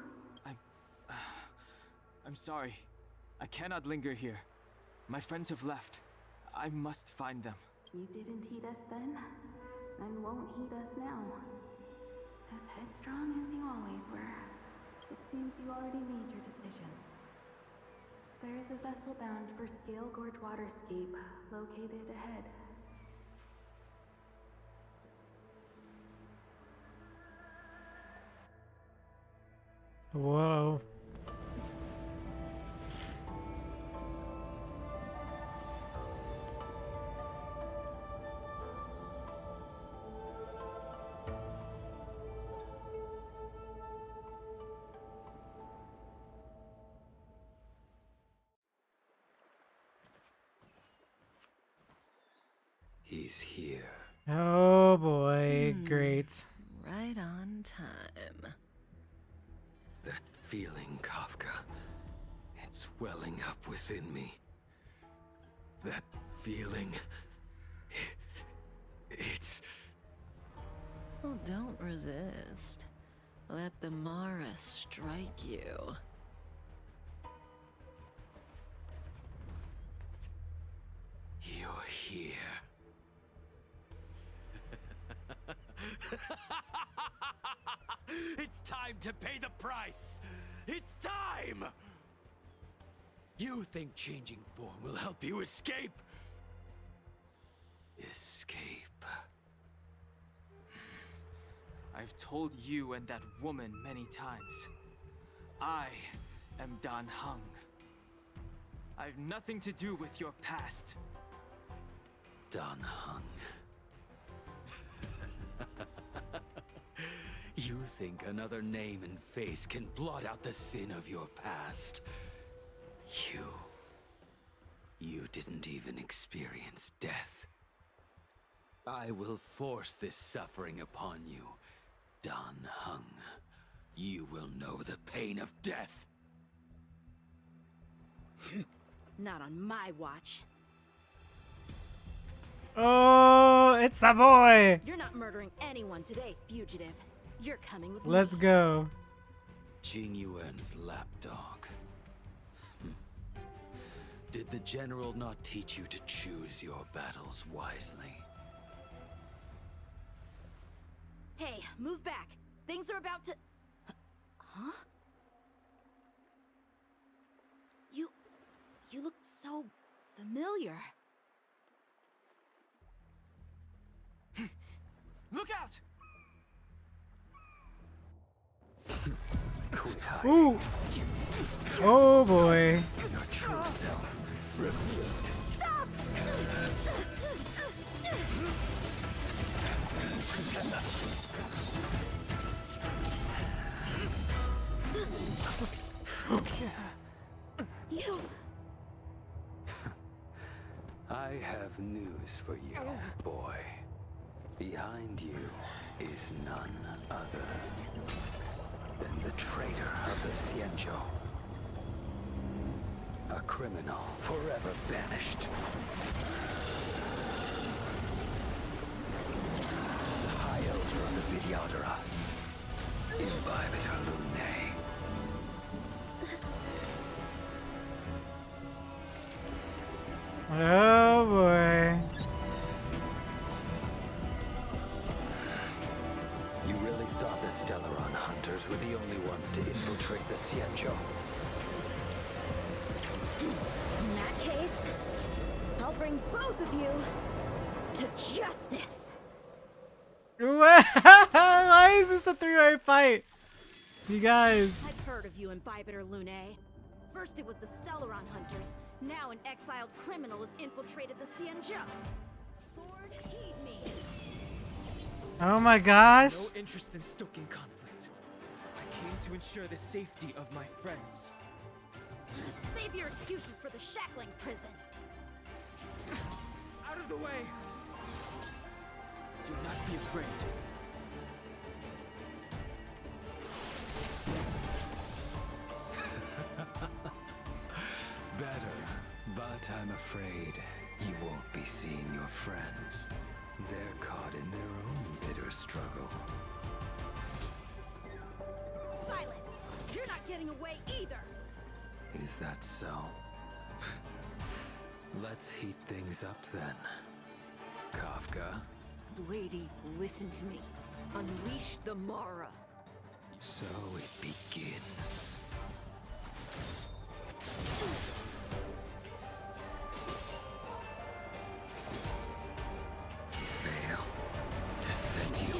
I'm sorry. I cannot linger here. My friends have left. I must find them. You didn't heed us then, and won't heed us now. As headstrong as you always were, it seems you already made your decision. There is a vessel bound for Scale Gorge Waterscape, located ahead. Whoa. He's here. Oh boy, great. Right on time. That feeling, Kafka. It's welling up within me. That feeling. It's... Well, don't resist. Let the Mara strike you. You're here. It's time to pay the price! It's time! You think changing form will help you escape? Escape. I've told you and that woman many times. I am Dan Heng. I've nothing to do with your past. Dan Heng. You think another name and face can blot out the sin of your past? You didn't even experience death. I will force this suffering upon you, Dan Heng. You will know the pain of death. Not on my watch. Oh, it's a boy. You're not murdering anyone today, fugitive. You're coming with Let's me. go. Jing Yuan's lapdog. Did the general not teach you to choose your battles wisely? Hey, move back. Things are about to... Huh? You look so familiar. Look out! Quit hiding. Ooh. Oh boy. Your true self revealed. Stop! You... I have news for you, boy. Behind you is none other than the traitor of the Xianzhou. A criminal forever banished. The High Elder of the Vidyadhara. Imbibitor Lunae. Oh boy. You really thought the Stellaron hunters were the only ones to infiltrate the Xianzhou? In that case, I'll bring both of you to justice. Why is this a three-way fight? You guys. I've heard of you, Imbibitor Lunae. First it was the Stellaron hunters. Now an exiled criminal has infiltrated the Xianzhou. Sword, heed me. Oh my gosh. No interest in stoking conflict. I came to ensure the safety of my friends. Save your excuses for the shackling prison. Out of the way! Do not be afraid. Better, but I'm afraid you won't be seeing your friends. They're caught in their own bitter struggle. Silence! You're not getting away either! Is that so? Let's heat things up then. Kafka. Lady, listen to me. Unleash the Mara. So it begins. Fail to send you.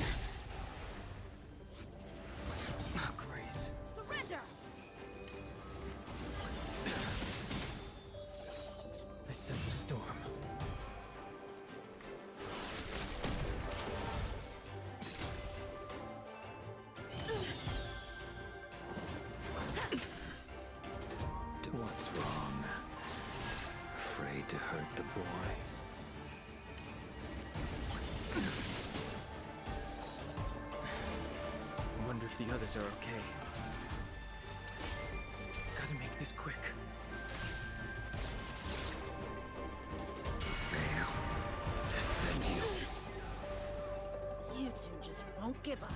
Grace. Surrender! What's wrong? Afraid to hurt the boy? I wonder if the others are okay. Gotta make this quick. Fail. Defend you. You two just won't give up.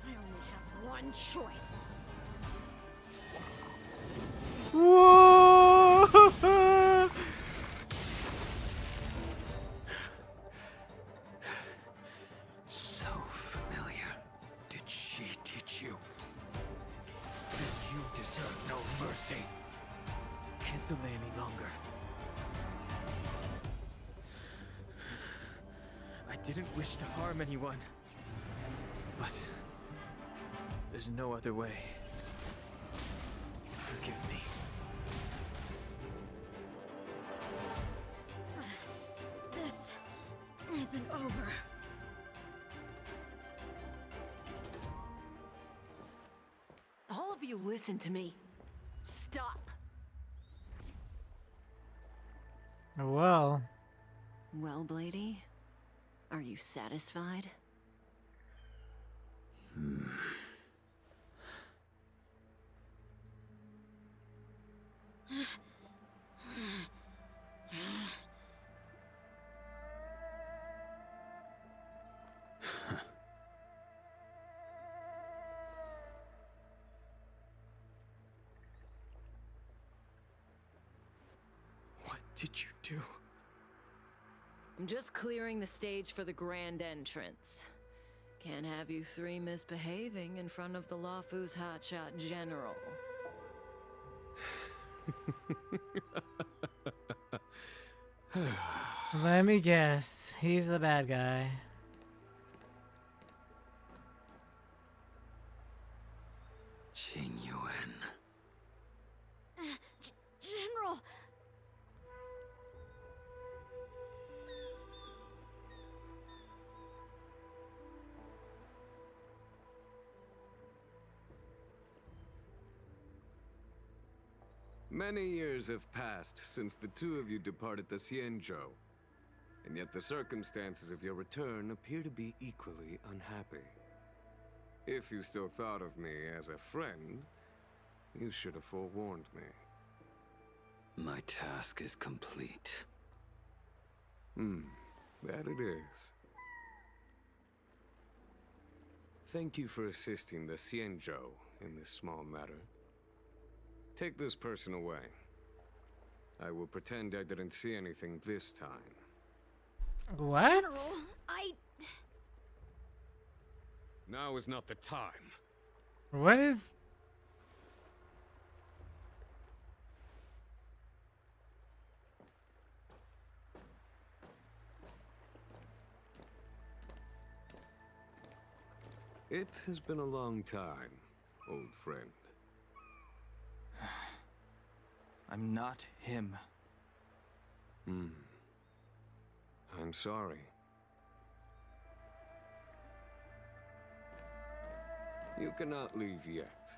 I only have one choice. Whoa! So familiar. Did she teach you? Then you deserve no mercy. Can't delay any longer. I didn't wish to harm anyone. But there's no other way. Forgive me. This isn't over. All of you listen to me. Stop. Well. Well, Blady, are you satisfied? What did you do? I'm just clearing the stage for the grand entrance. Can't have you three misbehaving in front of the Lafu's hotshot general. Let me guess. He's the bad guy. Jing Yuan. General! Many years have passed since the two of you departed the Xianzhou, and yet the circumstances of your return appear to be equally unhappy. If you still thought of me as a friend, you should have forewarned me. My task is complete. That it is. Thank you for assisting the Xianzhou in this small matter. Take this person away. I will pretend I didn't see anything this time. What? General, Now is not the time. What is... It has been a long time, old friend. I'm not him. I'm sorry. You cannot leave yet.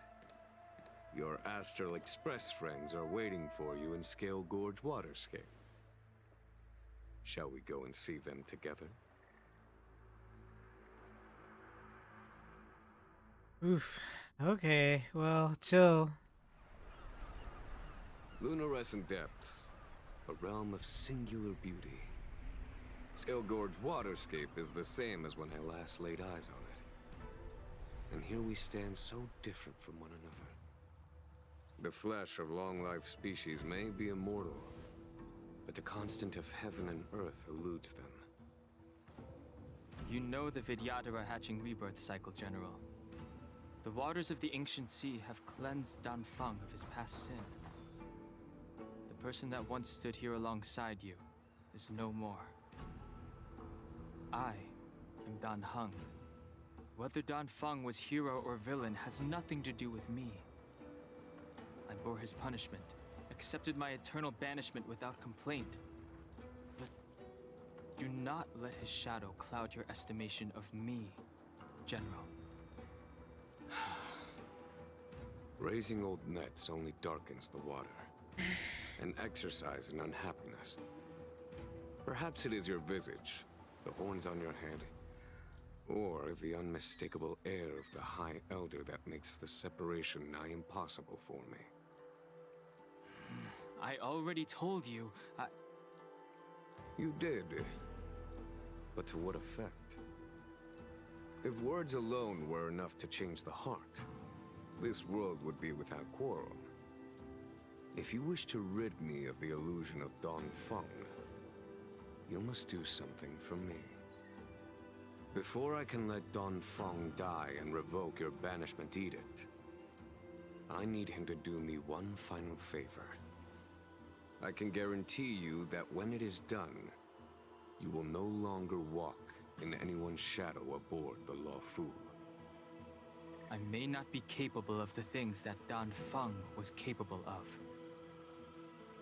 Your Astral Express friends are waiting for you in Scale Gorge Waterscape. Shall we go and see them together? Oof. Okay, well, chill. Lunarescent Depths, a realm of singular beauty. Scale Gorge Waterscape is the same as when I last laid eyes on it. And here we stand so different from one another. The flesh of long-life species may be immortal, but the constant of heaven and earth eludes them. You know the Vidyadhara hatching rebirth cycle, General. The waters of the ancient sea have cleansed Danfeng of his past sin. The person that once stood here alongside you is no more. I am Danheng. Whether Danfeng was hero or villain has nothing to do with me. I bore his punishment, accepted my eternal banishment without complaint. But do not let his shadow cloud your estimation of me, General. Raising old nets only darkens the water. An exercise in unhappiness. Perhaps it is your visage, the horns on your head, or the unmistakable air of the High Elder that makes the separation nigh impossible for me. I already told you, You did. But to what effect? If words alone were enough to change the heart, this world would be without quarrel. If you wish to rid me of the illusion of Don Feng, you must do something for me. Before I can let Don Feng die and revoke your banishment edict, I need him to do me one final favor. I can guarantee you that when it is done, you will no longer walk in anyone's shadow aboard the Luofu. I may not be capable of the things that Dan Feng was capable of.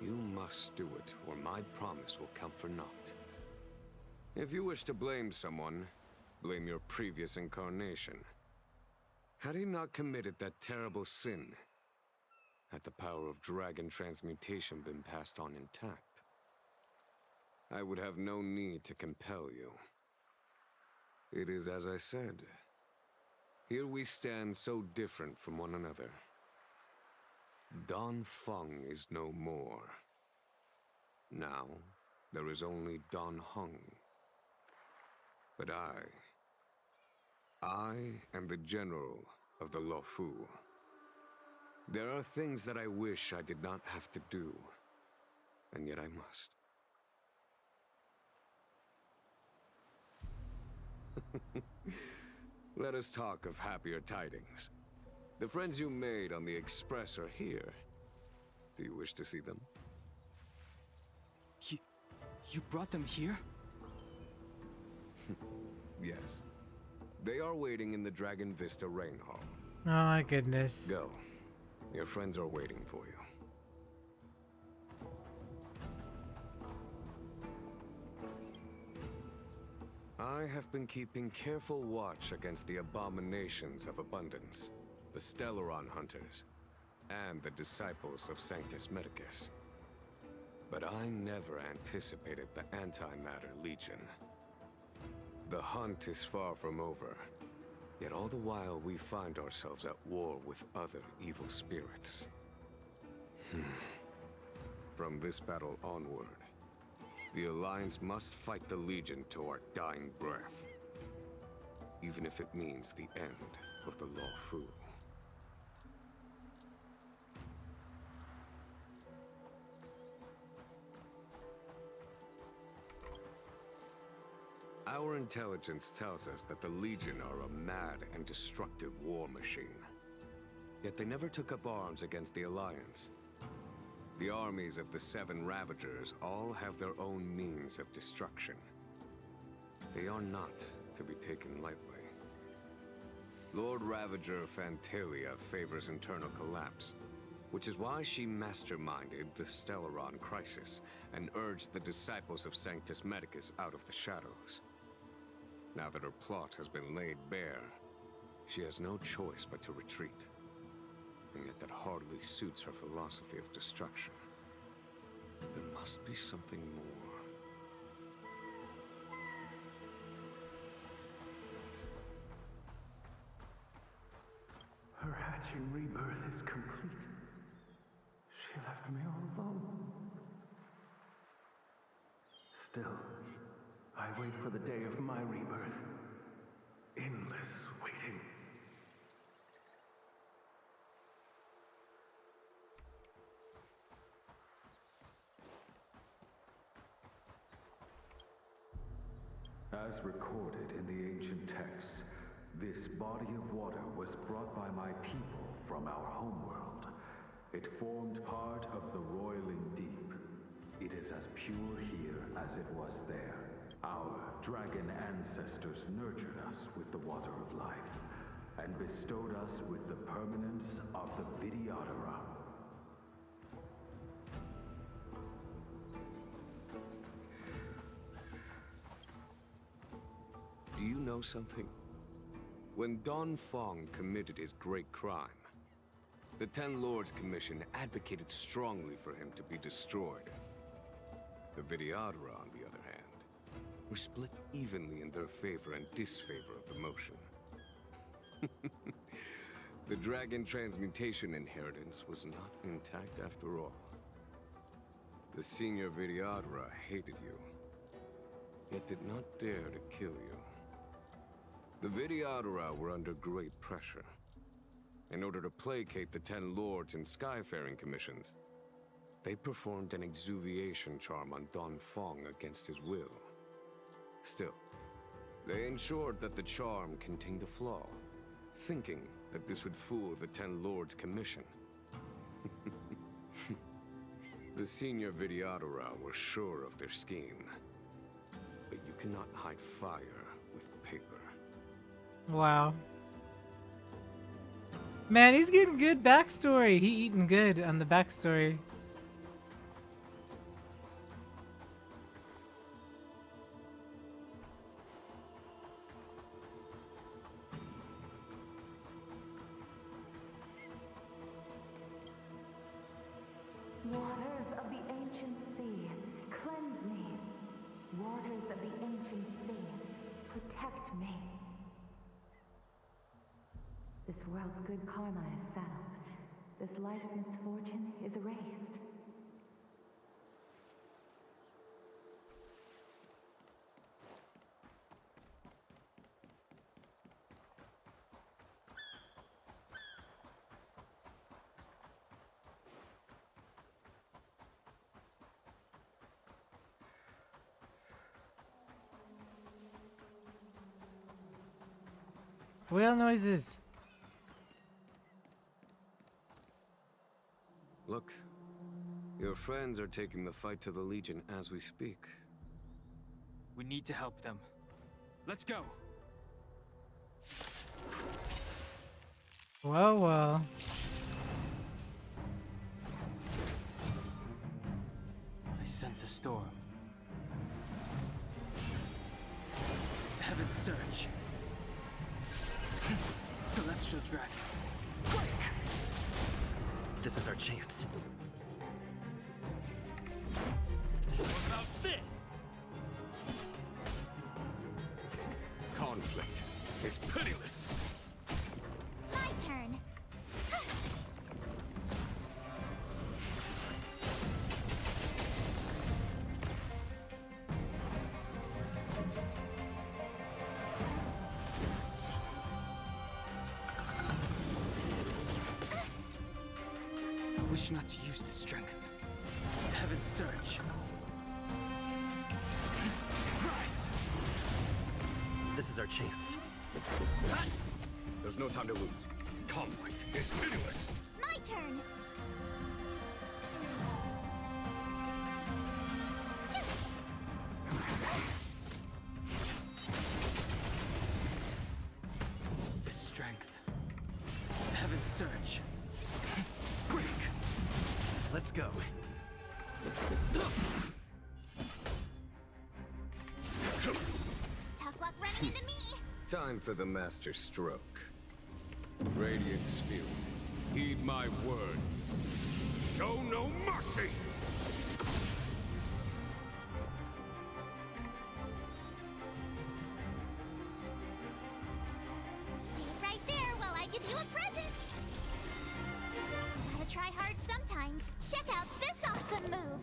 You must do it, or my promise will come for naught. If you wish to blame someone, blame your previous incarnation. Had he not committed that terrible sin, had the power of dragon transmutation been passed on intact, I would have no need to compel you. It is as I said. Here we stand so different from one another. Don Feng is no more. Now, there is only Don Hung. But I am the general of the Luofu. There are things that I wish I did not have to do, and yet I must. Let us talk of happier tidings. The friends you made on the Express are here. Do you wish to see them? You brought them here? Yes. They are waiting in the Dragon Vista Rain Hall. Oh my goodness. Go. Your friends are waiting for you. I have been keeping careful watch against the abominations of abundance, the Stellaron hunters, and the disciples of Sanctus Medicus. But I never anticipated the Antimatter Legion. The hunt is far from over, yet all the while we find ourselves at war with other evil spirits. From this battle onward, the Alliance must fight the Legion to our dying breath, even if it means the end of the Luofu. Our intelligence tells us that the Legion are a mad and destructive war machine. Yet they never took up arms against the Alliance. The armies of the Seven Ravagers all have their own means of destruction. They are not to be taken lightly. Lord Ravager Fantalia favors internal collapse, which is why she masterminded the Stellaron crisis and urged the disciples of Sanctus Medicus out of the shadows. Now that her plot has been laid bare, she has no choice but to retreat. And yet that hardly suits her philosophy of destruction. There must be something more. Her hatching rebirth is complete. She left me all alone. Still, I wait for the day of my rebirth. Endless waiting. As recorded in the ancient texts, this body of water was brought by my people from our homeworld. It formed part of the roiling deep. It is as pure here as it was there. Our dragon ancestors nurtured us with the water of life, and bestowed us with the permanence of the Vidyadhara. Do you know something? When Don Feng committed his great crime, The Ten Lords Commission advocated strongly for him to be destroyed. The Vidyadhara, on the other hand, were split evenly in their favor and disfavor of the motion. The dragon transmutation inheritance was not intact after all. The senior Vidyadhara hated you, yet did not dare to kill you. The Vidyadhara were under great pressure. In order to placate the Ten Lords and Skyfaring Commissions, they performed an exuviation charm on Don Fong against his will. Still, they ensured that the charm contained a flaw, thinking that this would fool the Ten Lords Commission. The senior Vidyadhara were sure of their scheme, but you cannot hide fire with paper. Wow. Man, he's getting good backstory. He eating good on the backstory. Waters of the ancient sea, cleanse me. Waters of the ancient sea, protect me. This world's good karma is settled. This life's misfortune is erased. Whale noises. Look, your friends are taking the fight to the Legion as we speak. We need to help them. Let's go! Well, well. I sense a storm. Heaven's Surge. Celestial Dragon. Break! This is our chance. What about this? Conflict is pitiless. My turn. I wish not to use the strength. Heaven's Surge. Rise! This is our chance. There's no time to lose. Conflict is pitiless. My turn. The strength. Heaven's Surge. Break! Let's go. Tough luck running into me. Time for the Master Stroke. Radiant Spirit, heed my word. Show no mercy! Stay right there while I give you a present. Gotta try hard sometimes. Check out this awesome move.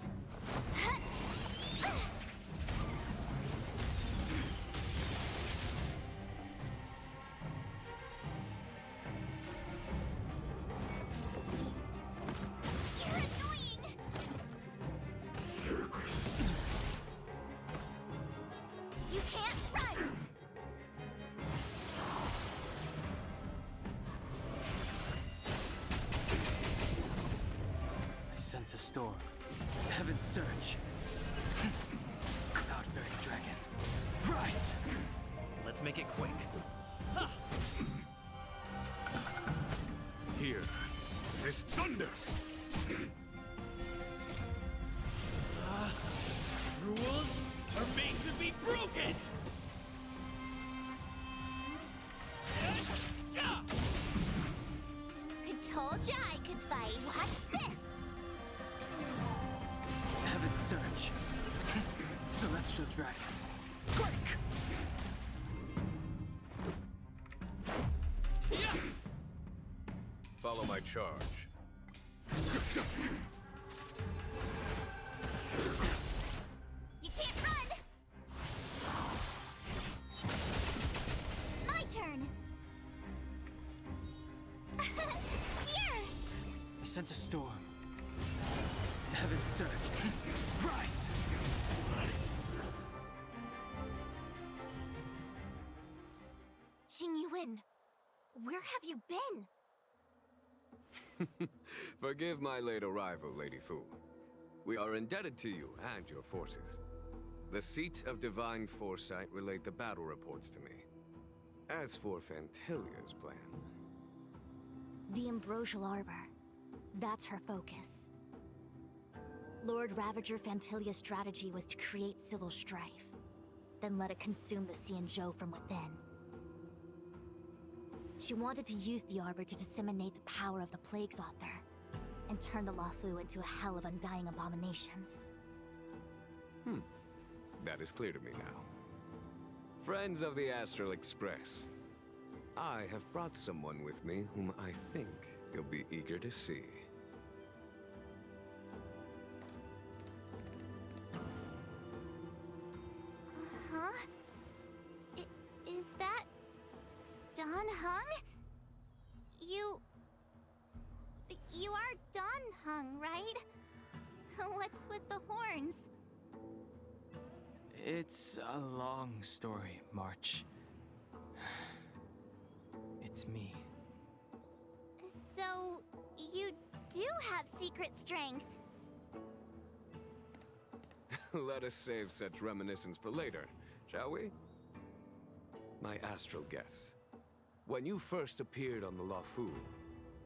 You're annoying. You can't run. I sense a storm. Heaven's Surge. Cloud-bearing dragon. Rise! Let's make it quick. Here is thunder! Rules are made to be broken! I told Jai could fight. Watch this! Heaven Surge. Celestial Dragon. Break! Follow my charge. You can't run! My turn! Here! I sent a storm. Heaven Surge. Rise! Jingyuan, where have you been? Forgive my late arrival, Lady Fu. We are indebted to you and your forces. The seat of divine foresight relayed the battle reports to me. As for Fantilia's plan... The Ambrosial Arbor. That's her focus. Lord Ravager Fantilia's strategy was to create civil strife, then let it consume the Xianzhou from within. She wanted to use the Arbor to disseminate the power of the Plague's Author, and turn the Luofu into a hell of undying abominations. That is clear to me now. Friends of the Astral Express, I have brought someone with me whom I think you'll be eager to see. Huh? Is that... Dan Heng? You are Dan Heng, right? What's with the horns? It's a long story, March. It's me. So, you do have secret strength. Let us save such reminiscence for later, shall we? My astral guests. When you first appeared on the Luofu,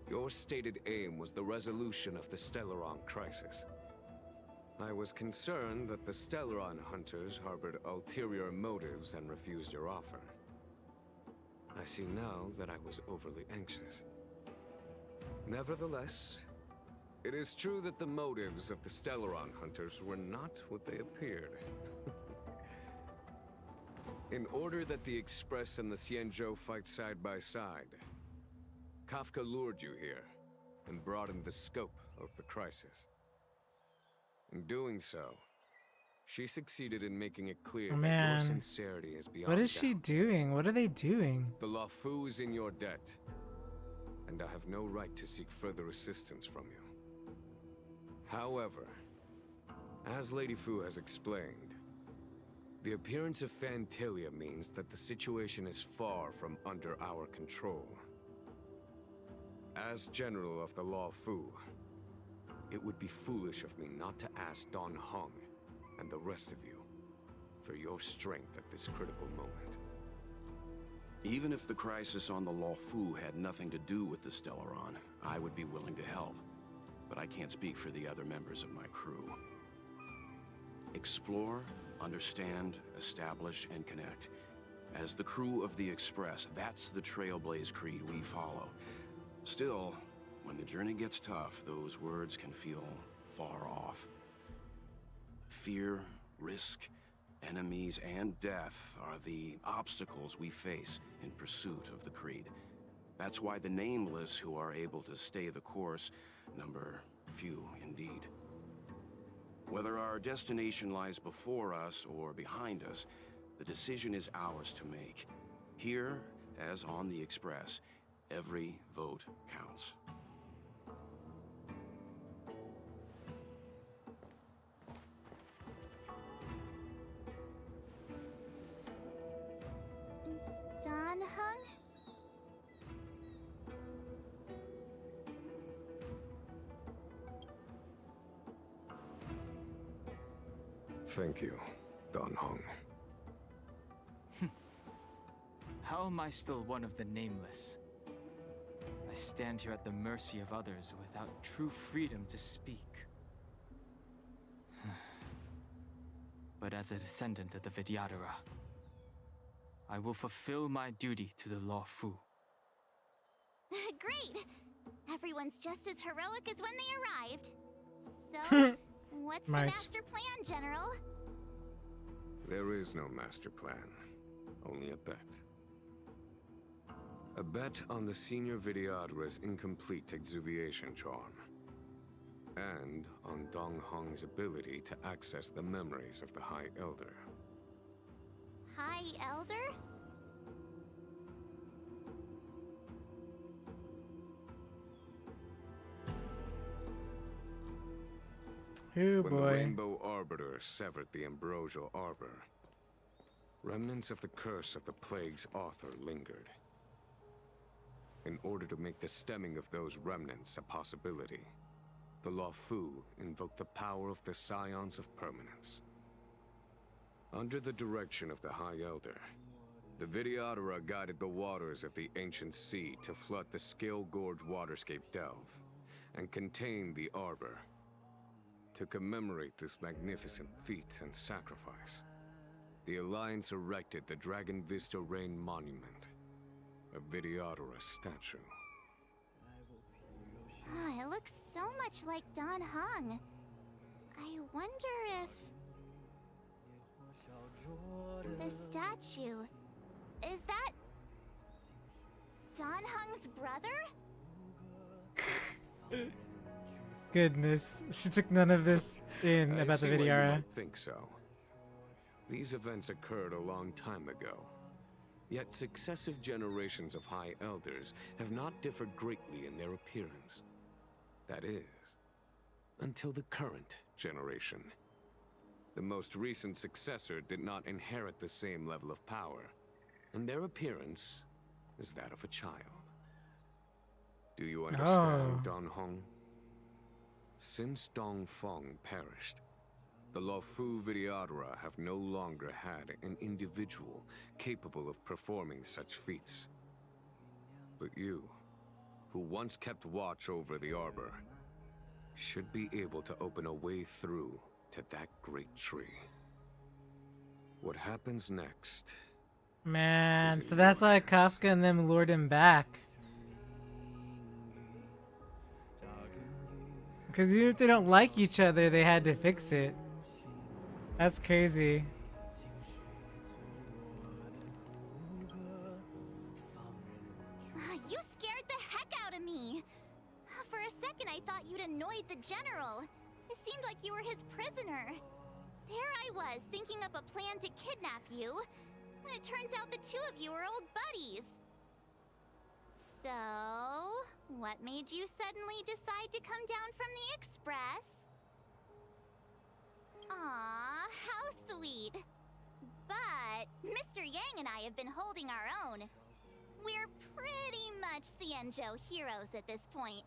your stated aim was the resolution of the Stellaron crisis. I was concerned that the Stellaron hunters harbored ulterior motives and refused your offer. I see now that I was overly anxious. Nevertheless, it is true that the motives of the Stellaron hunters were not what they appeared. In order that the Express and the Xianzhou fight side by side, Kafka lured you here and broadened the scope of the crisis. In doing so, she succeeded in making it clear that your Man. sincerity is beyond What is she doubt. doing? What are they doing? The Luofu is in your debt, and I have no right to seek further assistance from you. However, as Lady Fu has explained, the appearance of Fantilia means that the situation is far from under our control. As General of the Luofu, it would be foolish of me not to ask Dan Heng and the rest of you for your strength at this critical moment. Even if the crisis on the Luofu had nothing to do with the Stellaron, I would be willing to help. But I can't speak for the other members of my crew. Explore, understand, establish, and connect. As the crew of the Express, that's the Trailblaze creed we follow. Still, when the journey gets tough, those words can feel far off. Fear, risk, enemies, and death are the obstacles we face in pursuit of the creed. That's why the nameless who are able to stay the course number few indeed. Whether our destination lies before us or behind us, the decision is ours to make. Here, as on the Express, every vote counts. Dan Heng? Thank you, Dan Heng. How am I still one of the nameless? I stand here at the mercy of others without true freedom to speak. But as a descendant of the Vidyadhara, I will fulfill my duty to the Luofu. Great! Everyone's just as heroic as when they arrived. So, what's the March. master plan, General? There is no master plan, only a bet. A bet on the Senior Videodra's incomplete exuviation charm. And on Dong Hong's ability to access the memories of the High Elder. High Elder? Oh When the boy. Rainbow Arbiter severed the Ambrosial Arbor, remnants of the curse of the Plague's author lingered. In order to make the stemming of those remnants a possibility, the Luofu invoked the power of the Scions of Permanence. Under the direction of the High Elder, the Videodara guided the waters of the ancient sea to flood the Scale Gorge waterscape delve and contain the Arbor. To commemorate this magnificent feat and sacrifice, the Alliance erected the Dragon Vista Rain Monument, a Videodara statue. Oh, it looks so much like Don Hung. I wonder if... the statue... is that... Don Hung's brother? Goodness, she took none of this in I about the see why you Videodara. might think so. These events occurred a long time ago. Yet successive generations of High Elders have not differed greatly in their appearance. That is, until the current generation. The most recent successor did not inherit the same level of power, and their appearance is that of a child. Do you understand, Don Hong? Since Dong Feng perished, the Luofu Videodara have no longer had an individual capable of performing such feats. But you, who once kept watch over the Arbor, should be able to open a way through to that great tree. What happens next? Man, so that's why Kafka and them lured him back. Because even if they don't like each other, they had to fix it. That's crazy. You scared the heck out of me! For a second I thought you'd annoyed the General. It seemed like you were his prisoner. There I was, thinking up a plan to kidnap you. When it turns out the two of you are old buddies. So, what made you suddenly decide to come down from the Express? Aw, how sweet. But Mr. Yang and I have been holding our own. We're pretty much Xianzhou heroes at this point.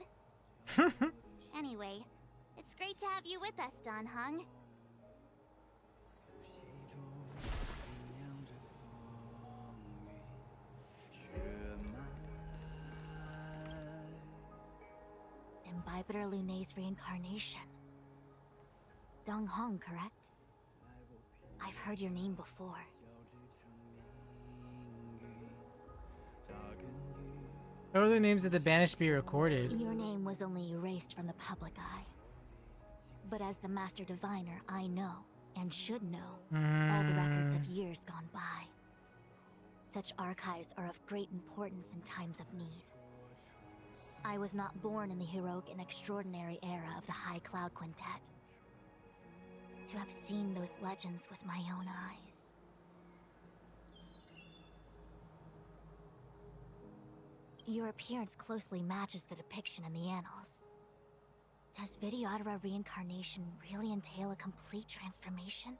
Anyway, it's great to have you with us, Don Hung. Imbibitor Lunay's reincarnation. Dong Hong, correct? I've heard your name before. How are the names of the banished be recorded? Your name was only erased from the public eye. But as the Master Diviner, I know, and should know, all the records of years gone by. Such archives are of great importance in times of need. I was not born in the heroic and extraordinary era of the High Cloud Quintet. To have seen those legends with my own eyes. Your appearance closely matches the depiction in the annals. Does Videodara reincarnation really entail a complete transformation?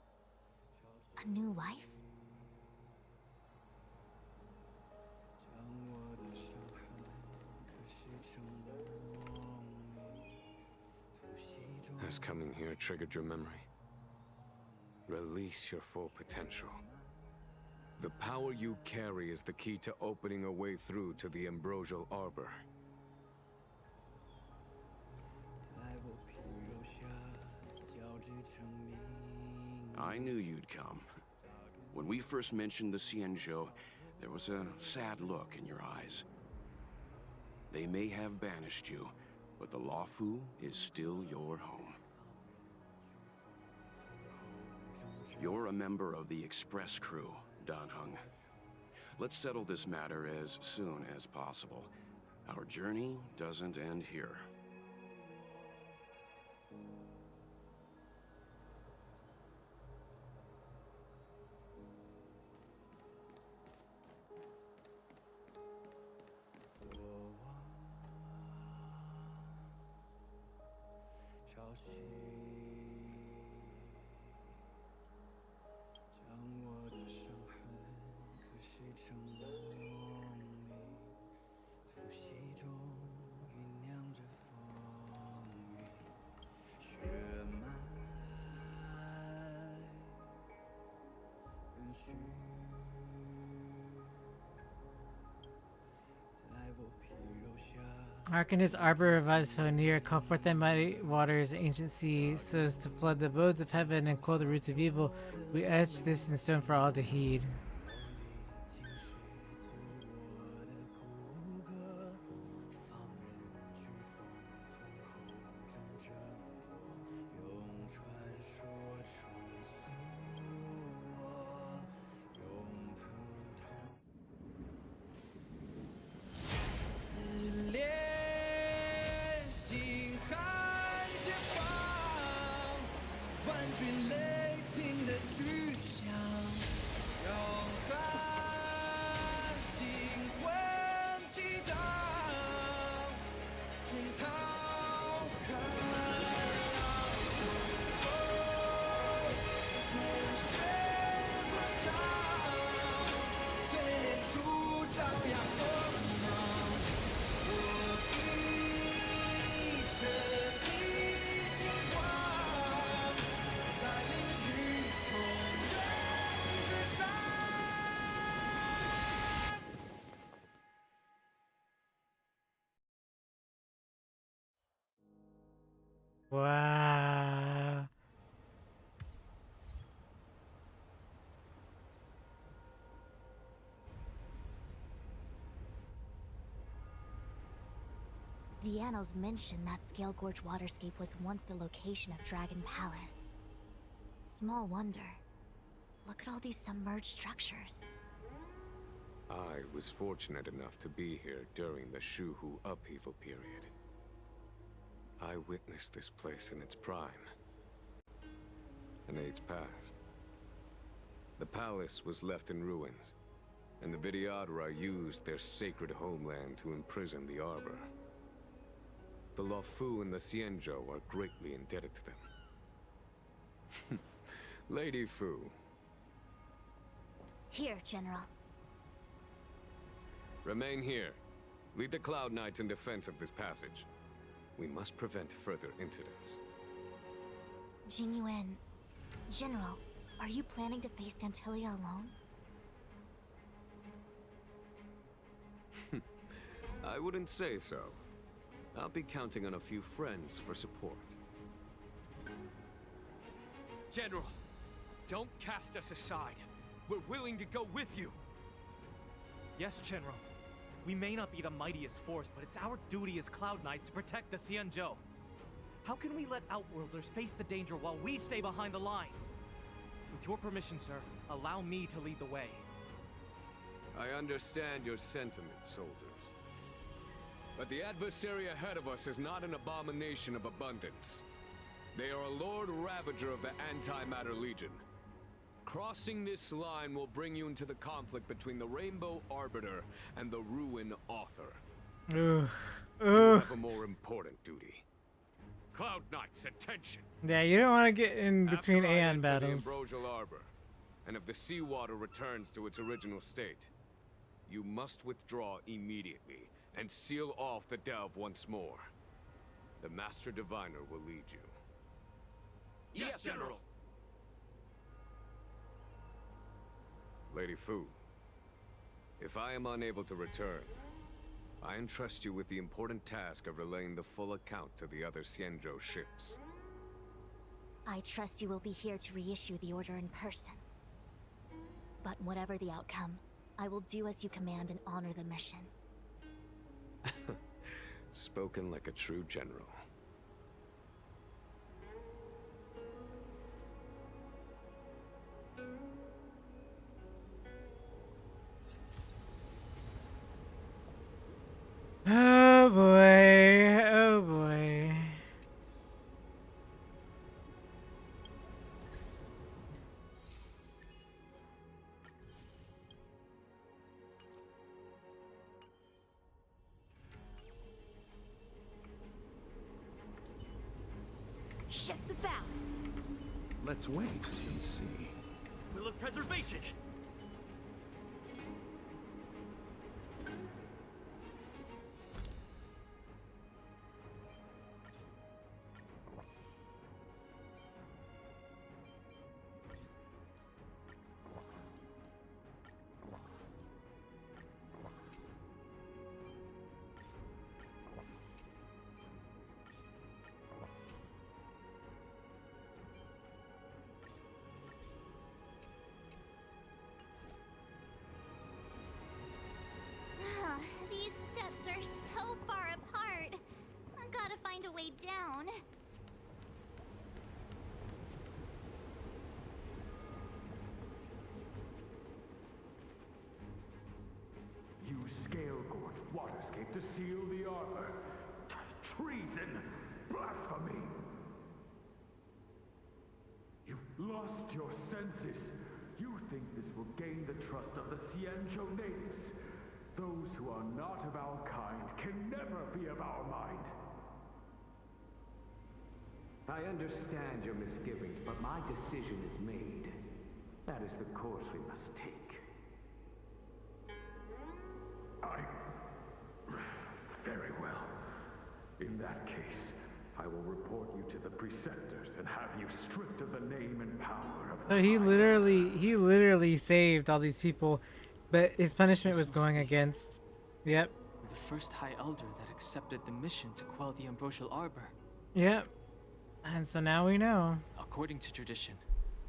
A new life? Has coming here triggered your memory? Release your full potential. The power you carry is the key to opening a way through to the Ambrosial Arbor. I knew you'd come. When we first mentioned the Xianzhou, there was a sad look in your eyes. They may have banished you, but the Lawfu is still your home. You're a member of the Express crew, Dan Heng. Let's settle this matter as soon as possible. Our journey doesn't end here. Arcanist Arbor revives Fonir, call forth thy mighty waters, ancient sea, so as to flood the abodes of heaven and quell the roots of evil. We etch this in stone for all to heed. Wow. The annals mention that Scale Gorge waterscape was once the location of Dragon Palace. Small wonder. Look at all these submerged structures. I was fortunate enough to be here during the Shuhu upheaval period. I witnessed this place in its prime. An age passed. The palace was left in ruins, and the Vidyadhara used their sacred homeland to imprison the Arbor. The Lawfu and the Xianzhou are greatly indebted to them. Lady Fu. Here, General. Remain here. Lead the Cloud Knights in defense of this passage. We must prevent further incidents. Jingyuan, General, are you planning to face Pantilia alone? I wouldn't say so. I'll be counting on a few friends for support. General, don't cast us aside. We're willing to go with you. Yes, General. We may not be the mightiest force, but it's our duty as Cloud Knights to protect the Xianzhou. How can we let Outworlders face the danger while we stay behind the lines? With your permission, sir, allow me to lead the way. I understand your sentiments, soldiers. But the adversary ahead of us is not an abomination of abundance. They are a Lord Ravager of the Antimatter Legion. Crossing this line will bring you into the conflict between the Rainbow Arbiter and the Ruin Author. You have a more important duty. Cloud Knights, attention! Yeah, you don't want to get in between After I Aeon enter battles. the Ambrosial Arbor, and if the seawater returns to its original state, you must withdraw immediately and seal off the delve once more. The Master Diviner will lead you. Yes, General! Lady Fu, if I am unable to return, I entrust you with the important task of relaying the full account to the other Xianzhou ships. I trust you will be here to reissue the order in person. But whatever the outcome, I will do as you command and honor the mission. Spoken like a true general. Oh boy, oh boy. Shift the balance. Let's wait and see. Will of preservation! These steps are so far apart. I gotta find a way down. Use Scale-Gorge Waterscape to seal the armor. Treason! Blasphemy! You've lost your senses. You think this will gain the trust of the Xianzhou natives. Those who are not of our kind can never be of our mind. I understand your misgivings, but my decision is made. That is the course we must take. Very well. In that case, I will report you to the preceptors and have you stripped of the name and power of the So he literally saved all these people, but his punishment was going against. Yep. We're the first High Elder that accepted the mission to quell the Ambrosial Arbor. Yep. And so now we know. According to tradition,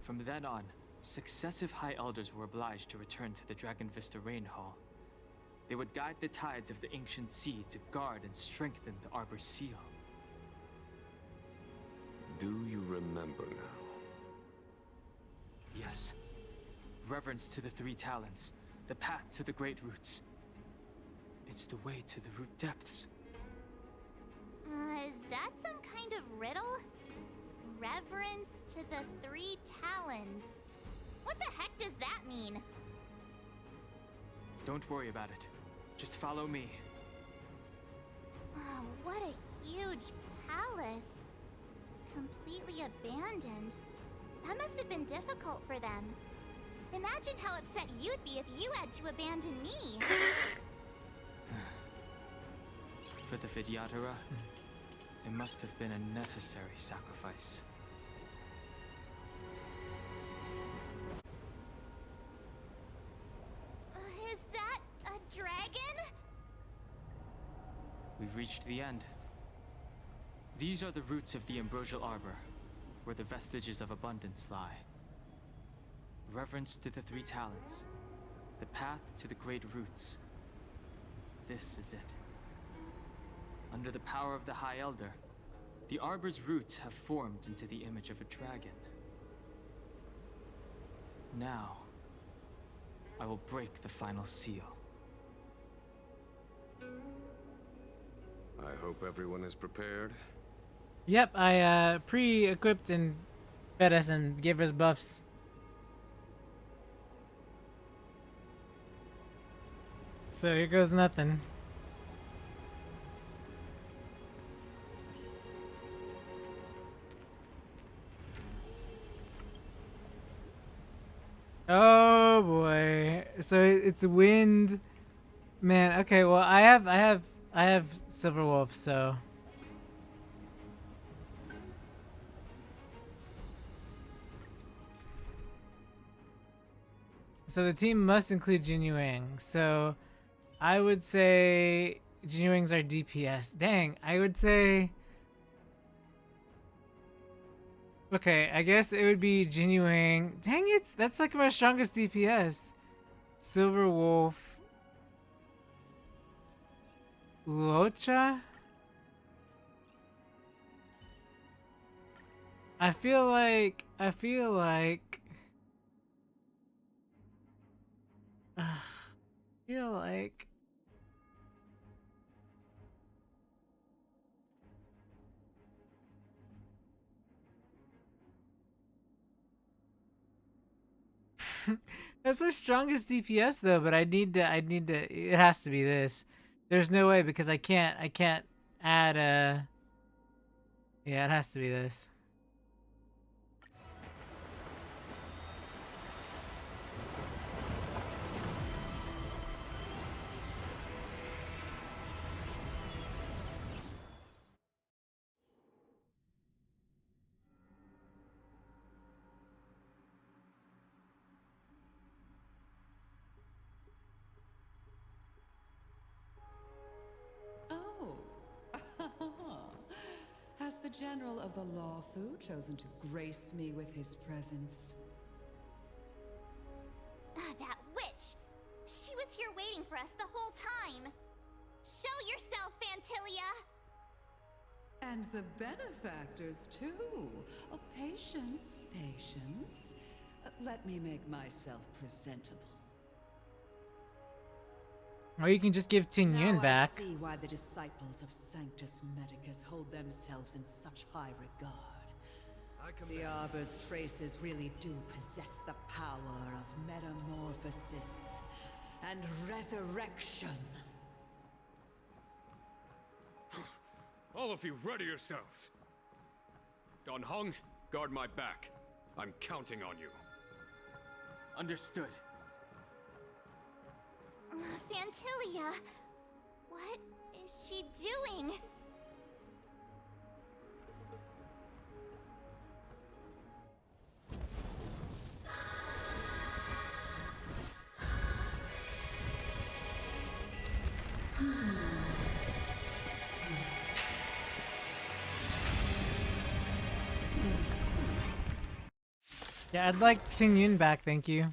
from then on, successive High Elders were obliged to return to the Dragon Vista Rain Hall. They would guide the tides of the ancient sea to guard and strengthen the Arbor's seal. Do you remember now? Yes. Reverence to the Three Talons, the path to the Great Roots. It's the way to the root depths. Is that some kind of riddle? Reverence to the Three Talons. What the heck does that mean? Don't worry about it. Just follow me. Oh, what a huge palace. Completely abandoned. That must have been difficult for them. Imagine how upset you'd be if you had to abandon me. For the Vidyadhara, it must have been a necessary sacrifice. Is that a dragon? We've reached the end. These are the roots of the Ambrosial Arbor, where the vestiges of abundance lie. Reverence to the Three Talons, the path to the Great Roots. This is it. Under the power of the High Elder, the Arbor's roots have formed into the image of a dragon. Now, I will break the final seal. I hope everyone is prepared. Yep, I pre-equipped and fed us and gave us buffs. So here goes nothing. Oh boy. So it's wind. Man, okay, well I have Silver Wolf, so the team must include Jinyuang. So I would say Jinyuang's our DPS. Dang, I would say okay, I guess it would be Jinyuang. Dang it, that's like my strongest DPS. Silver Wolf. Uocha? I feel like that's the strongest DPS though, but I need to it has to be this. There's no way because I can't add a yeah, it has to be this. Oh. Has the General of the Lawfu chosen to grace me with his presence? That witch! She was here waiting for us the whole time! Show yourself, Fantilia! And the benefactors, too. Oh, patience, patience. Let me make myself presentable. Or you can just give Ting Yun Now back. I see why the disciples of Sanctus Medicus hold themselves in such high regard. The Arbor's traces really do possess the power of metamorphosis and resurrection. All of you, ready yourselves. Dan Heng, guard my back. I'm counting on you. Understood. Fantilia, what is she doing? Yeah, I'd like Ting Yun back, thank you.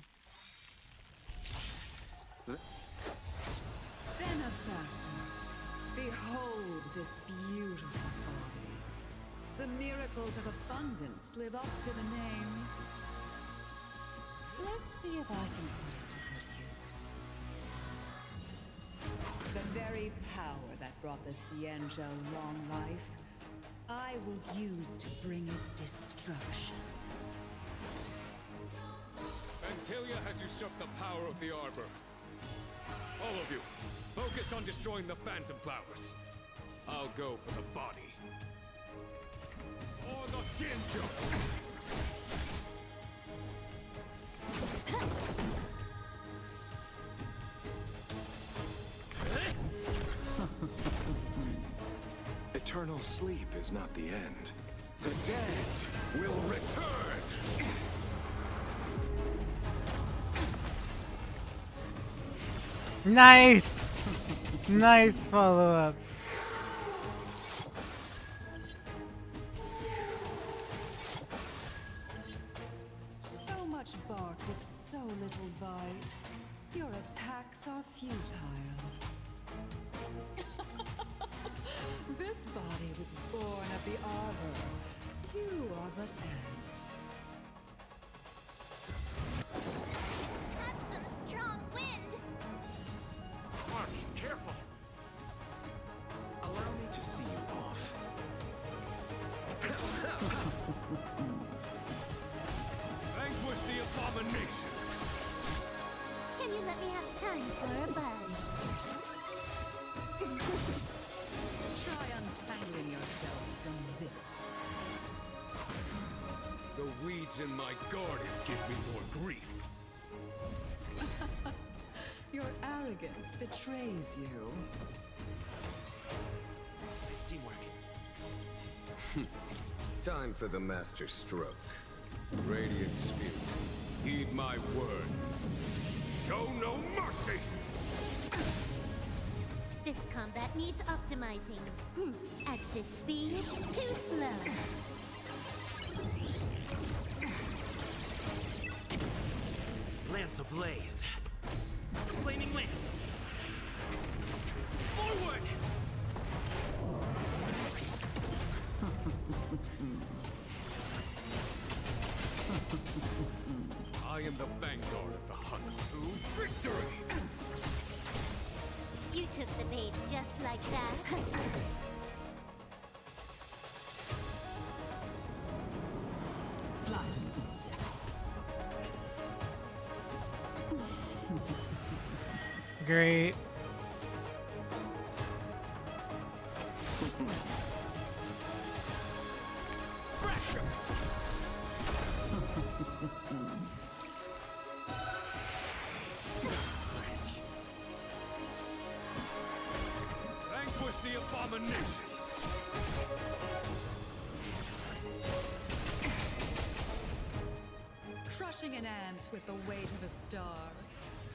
Benefactors, behold this beautiful body. The miracles of abundance live up to the name. Let's see if I can put it to good use. The very power that brought the Xianzhou long life, I will use to bring it destruction. Fantilia has usurped the power of the Arbor. All of you, focus on destroying the Phantom Flowers. I'll go for the body. Or the Xianzhou! Eternal sleep is not the end. The dead will return! Nice! Nice follow-up. So much bark with so little bite. Your attacks are futile. This body was born of the Arbor. You are but ants. That's some strong wind! March, careful! Allow me to see you off. Vanquish the abomination! Can you let me have time for a buzz? Try untangling yourselves from this. The weeds in my garden give me more grief. Your arrogance betrays you. Teamwork. Time for the master stroke. Radiant Spirit, heed my word. Show no mercy! This combat needs optimizing. At this speed, too slow. Lance ablaze. Flaming lance. Forward! the vanguard of the hunt. To victory! You took the bait just like that. Flying insects. Great. Vanquish the abomination! Crushing an ant with the weight of a star.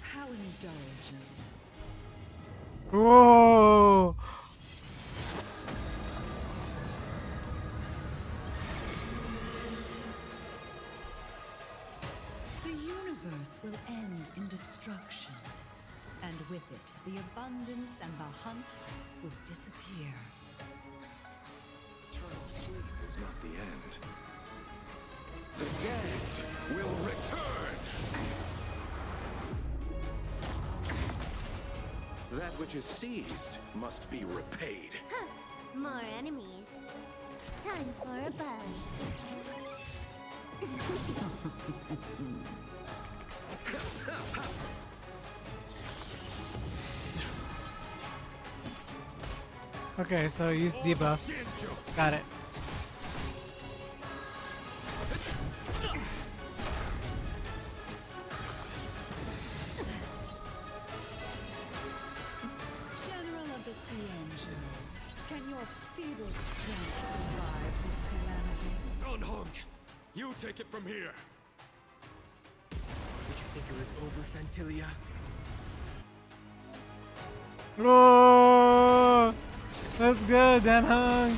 How indulgent. Whoa! The universe will end in destruction. And with it, the abundance and the hunt will disappear. Eternal sleep is not the end. The dead will return! That which is seized must be repaid. Huh. More enemies. Time for a buzz. Okay, so use debuffs. Got it. General of the Cienjo, can your feeble strength survive this calamity? Don Hung, you take it from here. Did you think it was over, Fantilia? Whoa! Let's go, Dan Hung!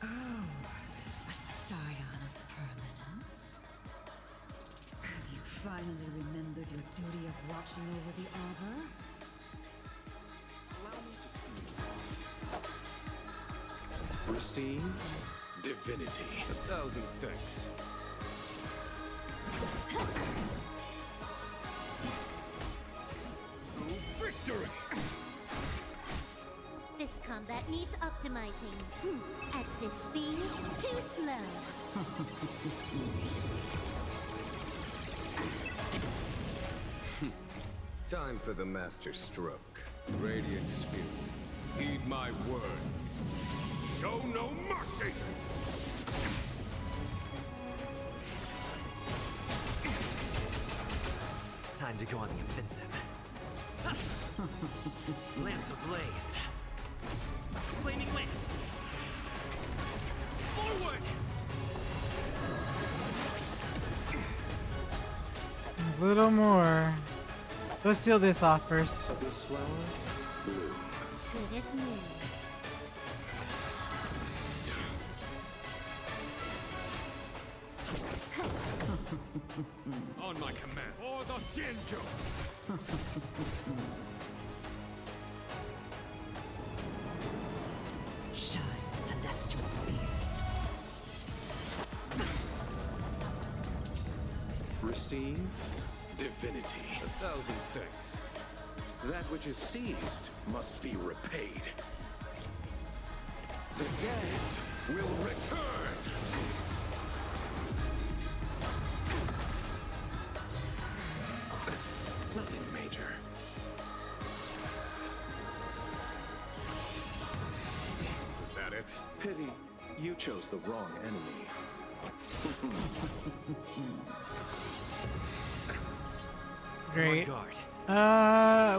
Oh, a scion of permanence. Have you finally remembered your duty of watching over the arbor? Allow me to see. Receive divinity. 1,000 thanks. Victory! This combat needs optimizing. At this speed, too slow. Time for the master stroke. Radiant spirit, heed my word. Show no mercy! Time to go on the offensive. Lance ablaze. Flaming lance. Forward! A little more. Let's seal this off first. This flower, bloom. Good as new. On my command, for the Shinjo! Shine, celestial spheres. Receive divinity. 1,000 thanks. That which is seized must be repaid. The dead will return! Nothing major. Is that it? Pity, you chose the wrong enemy. Great. Guard.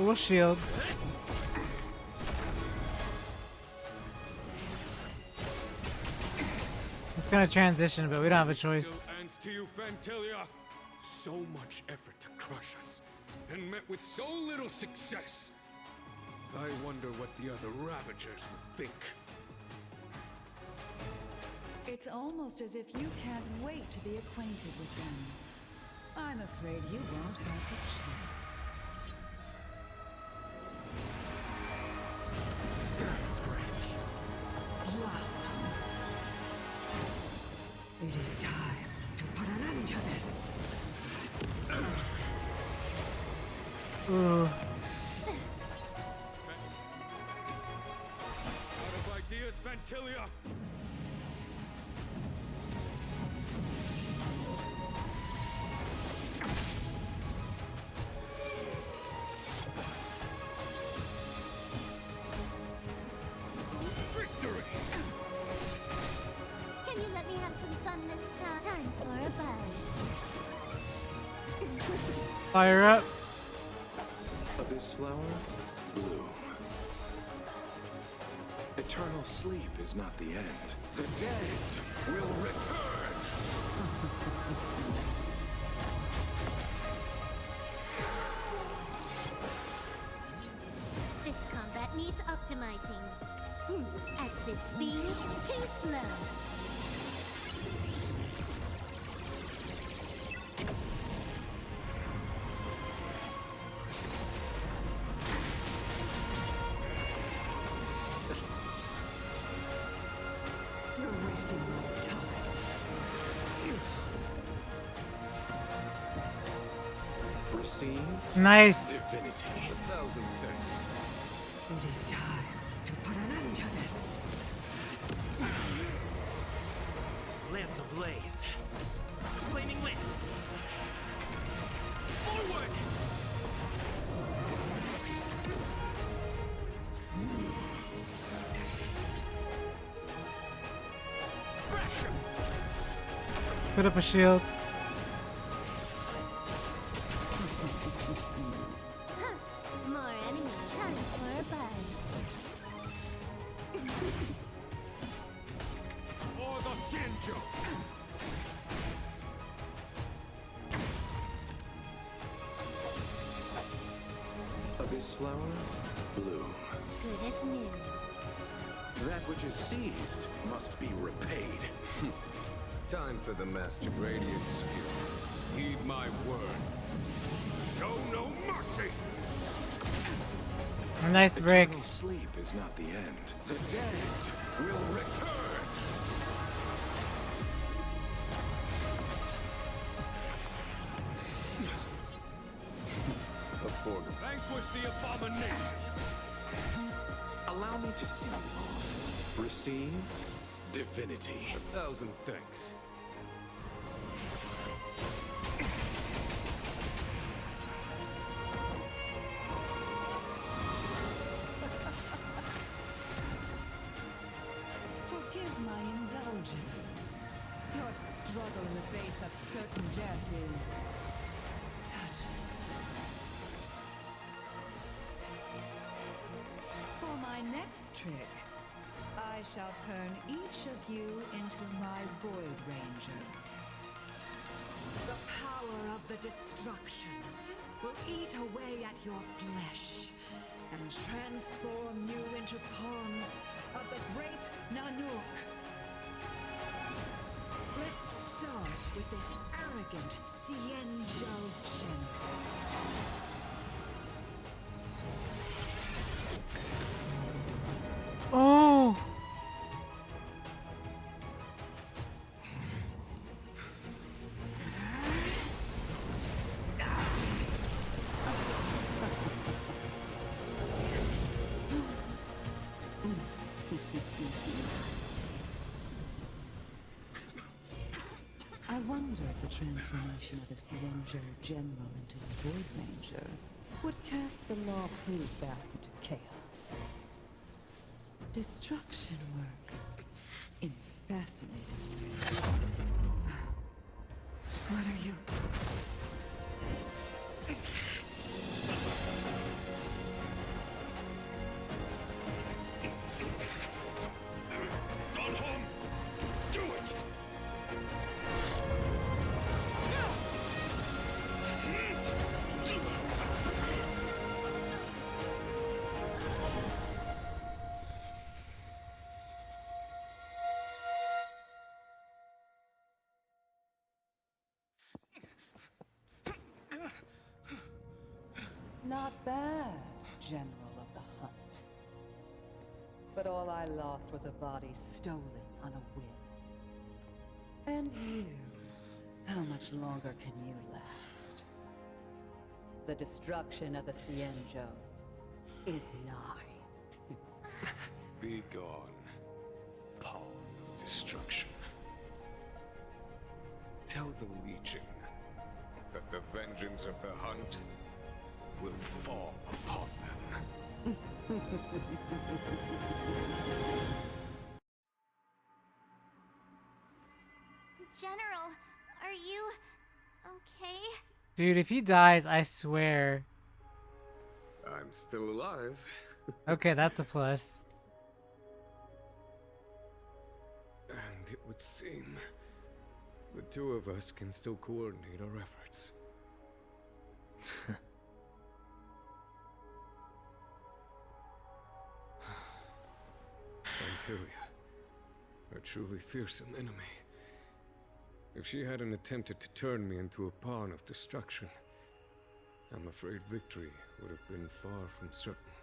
We'll shield. It's gonna transition, but we don't have a choice. Still ends to you, Fantilia. So much effort to crush us, and met with so little success. I wonder what the other Ravagers would think. It's almost as if you can't wait to be acquainted with them. I'm afraid you won't have the chance. Scratch. Blossom. Fantilia! Can you let me have some fun this time? Time for a buzz. Fire up. Abyss flower, bloom. Eternal sleep is not the end. The dead will return! This combat needs optimizing. At this speed, too slow. You're wasting my time. Receive Nice. divinity. 1,000 thanks. It is time to put an end to this. Lance ablaze. Flaming lance. Forward! Put up a shield. More enemy. Time for a buzz. For the Shinjo! Abyss flower, bloom. Good as new. That which is seized must be repaid. Time for the Master Radiant Spirit. Heed my word. Show no mercy! Nice break. Eternal sleep is not the end. The dead will return! Vanquish the abomination! Allow me to see you off. Receive divinity. 1,000 thanks. Forgive my indulgence. Your struggle in the face of certain death is touching. For my next trick, I shall turn each of you into my Void Rangers. The power of the destruction will eat away at your flesh and transform you into pawns of the great Nanook. Let's start with this arrogant Xianzhou general. Oh. I wonder if the transformation of the Xianzhou general into a Void Ranger would cast the Law Fu back into chaos. Destruction works in fascinating ways. What are you? Do it! Not bad, General of the Hunt. But all I lost was a body stolen on a whim. And you, how much longer can you last? The destruction of the Xianzhou is nigh. Be gone. pawn of destruction. Tell the Legion that the vengeance of the hunt will fall upon them. General, are you okay? Dude, if he dies, I swear. I'm still alive. Okay, that's a plus. And it would seem the two of us can still coordinate our efforts. Antilia, a truly fearsome enemy. If she hadn't attempted to turn me into a pawn of destruction, I'm afraid victory would have been far from certain.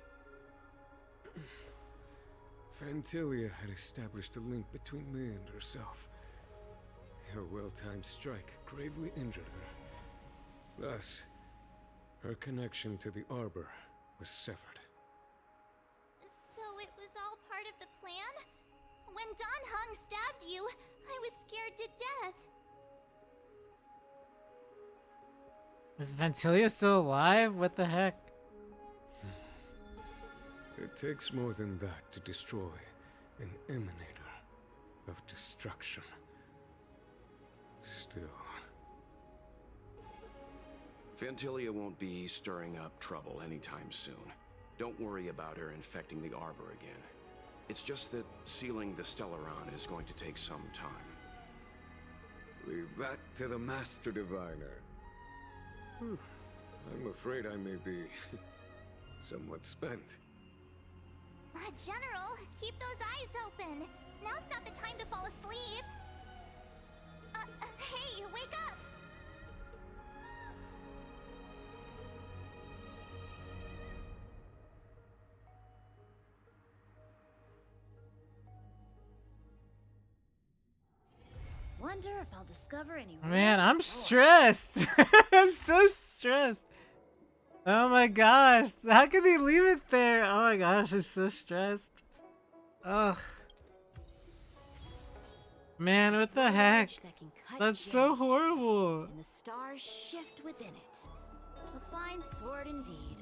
Fantilia had established a link between me and herself. Her well-timed strike gravely injured her. Thus, her connection to the Arbor was severed. So it was all part of the plan? When Don Hung stabbed you, I was scared to death. Is Ventilia still alive? What the heck? It takes more than that to destroy an emanator of destruction. Still. Fantilia won't be stirring up trouble anytime soon. Don't worry about her infecting the Arbor again. It's just that sealing the Stellaron is going to take some time. Leave that to the Master Diviner. I'm afraid I may be somewhat spent. General, keep those eyes open. Now's not the time to fall asleep. Hey, wake up! Wonder if I'll discover any. Man, I'm stressed. I'm so stressed. Oh my gosh. How can they leave it there? Oh my gosh, I'm so stressed. Ugh. Man, what the heck? That's so horrible. And the stars shift within it. A fine sword indeed.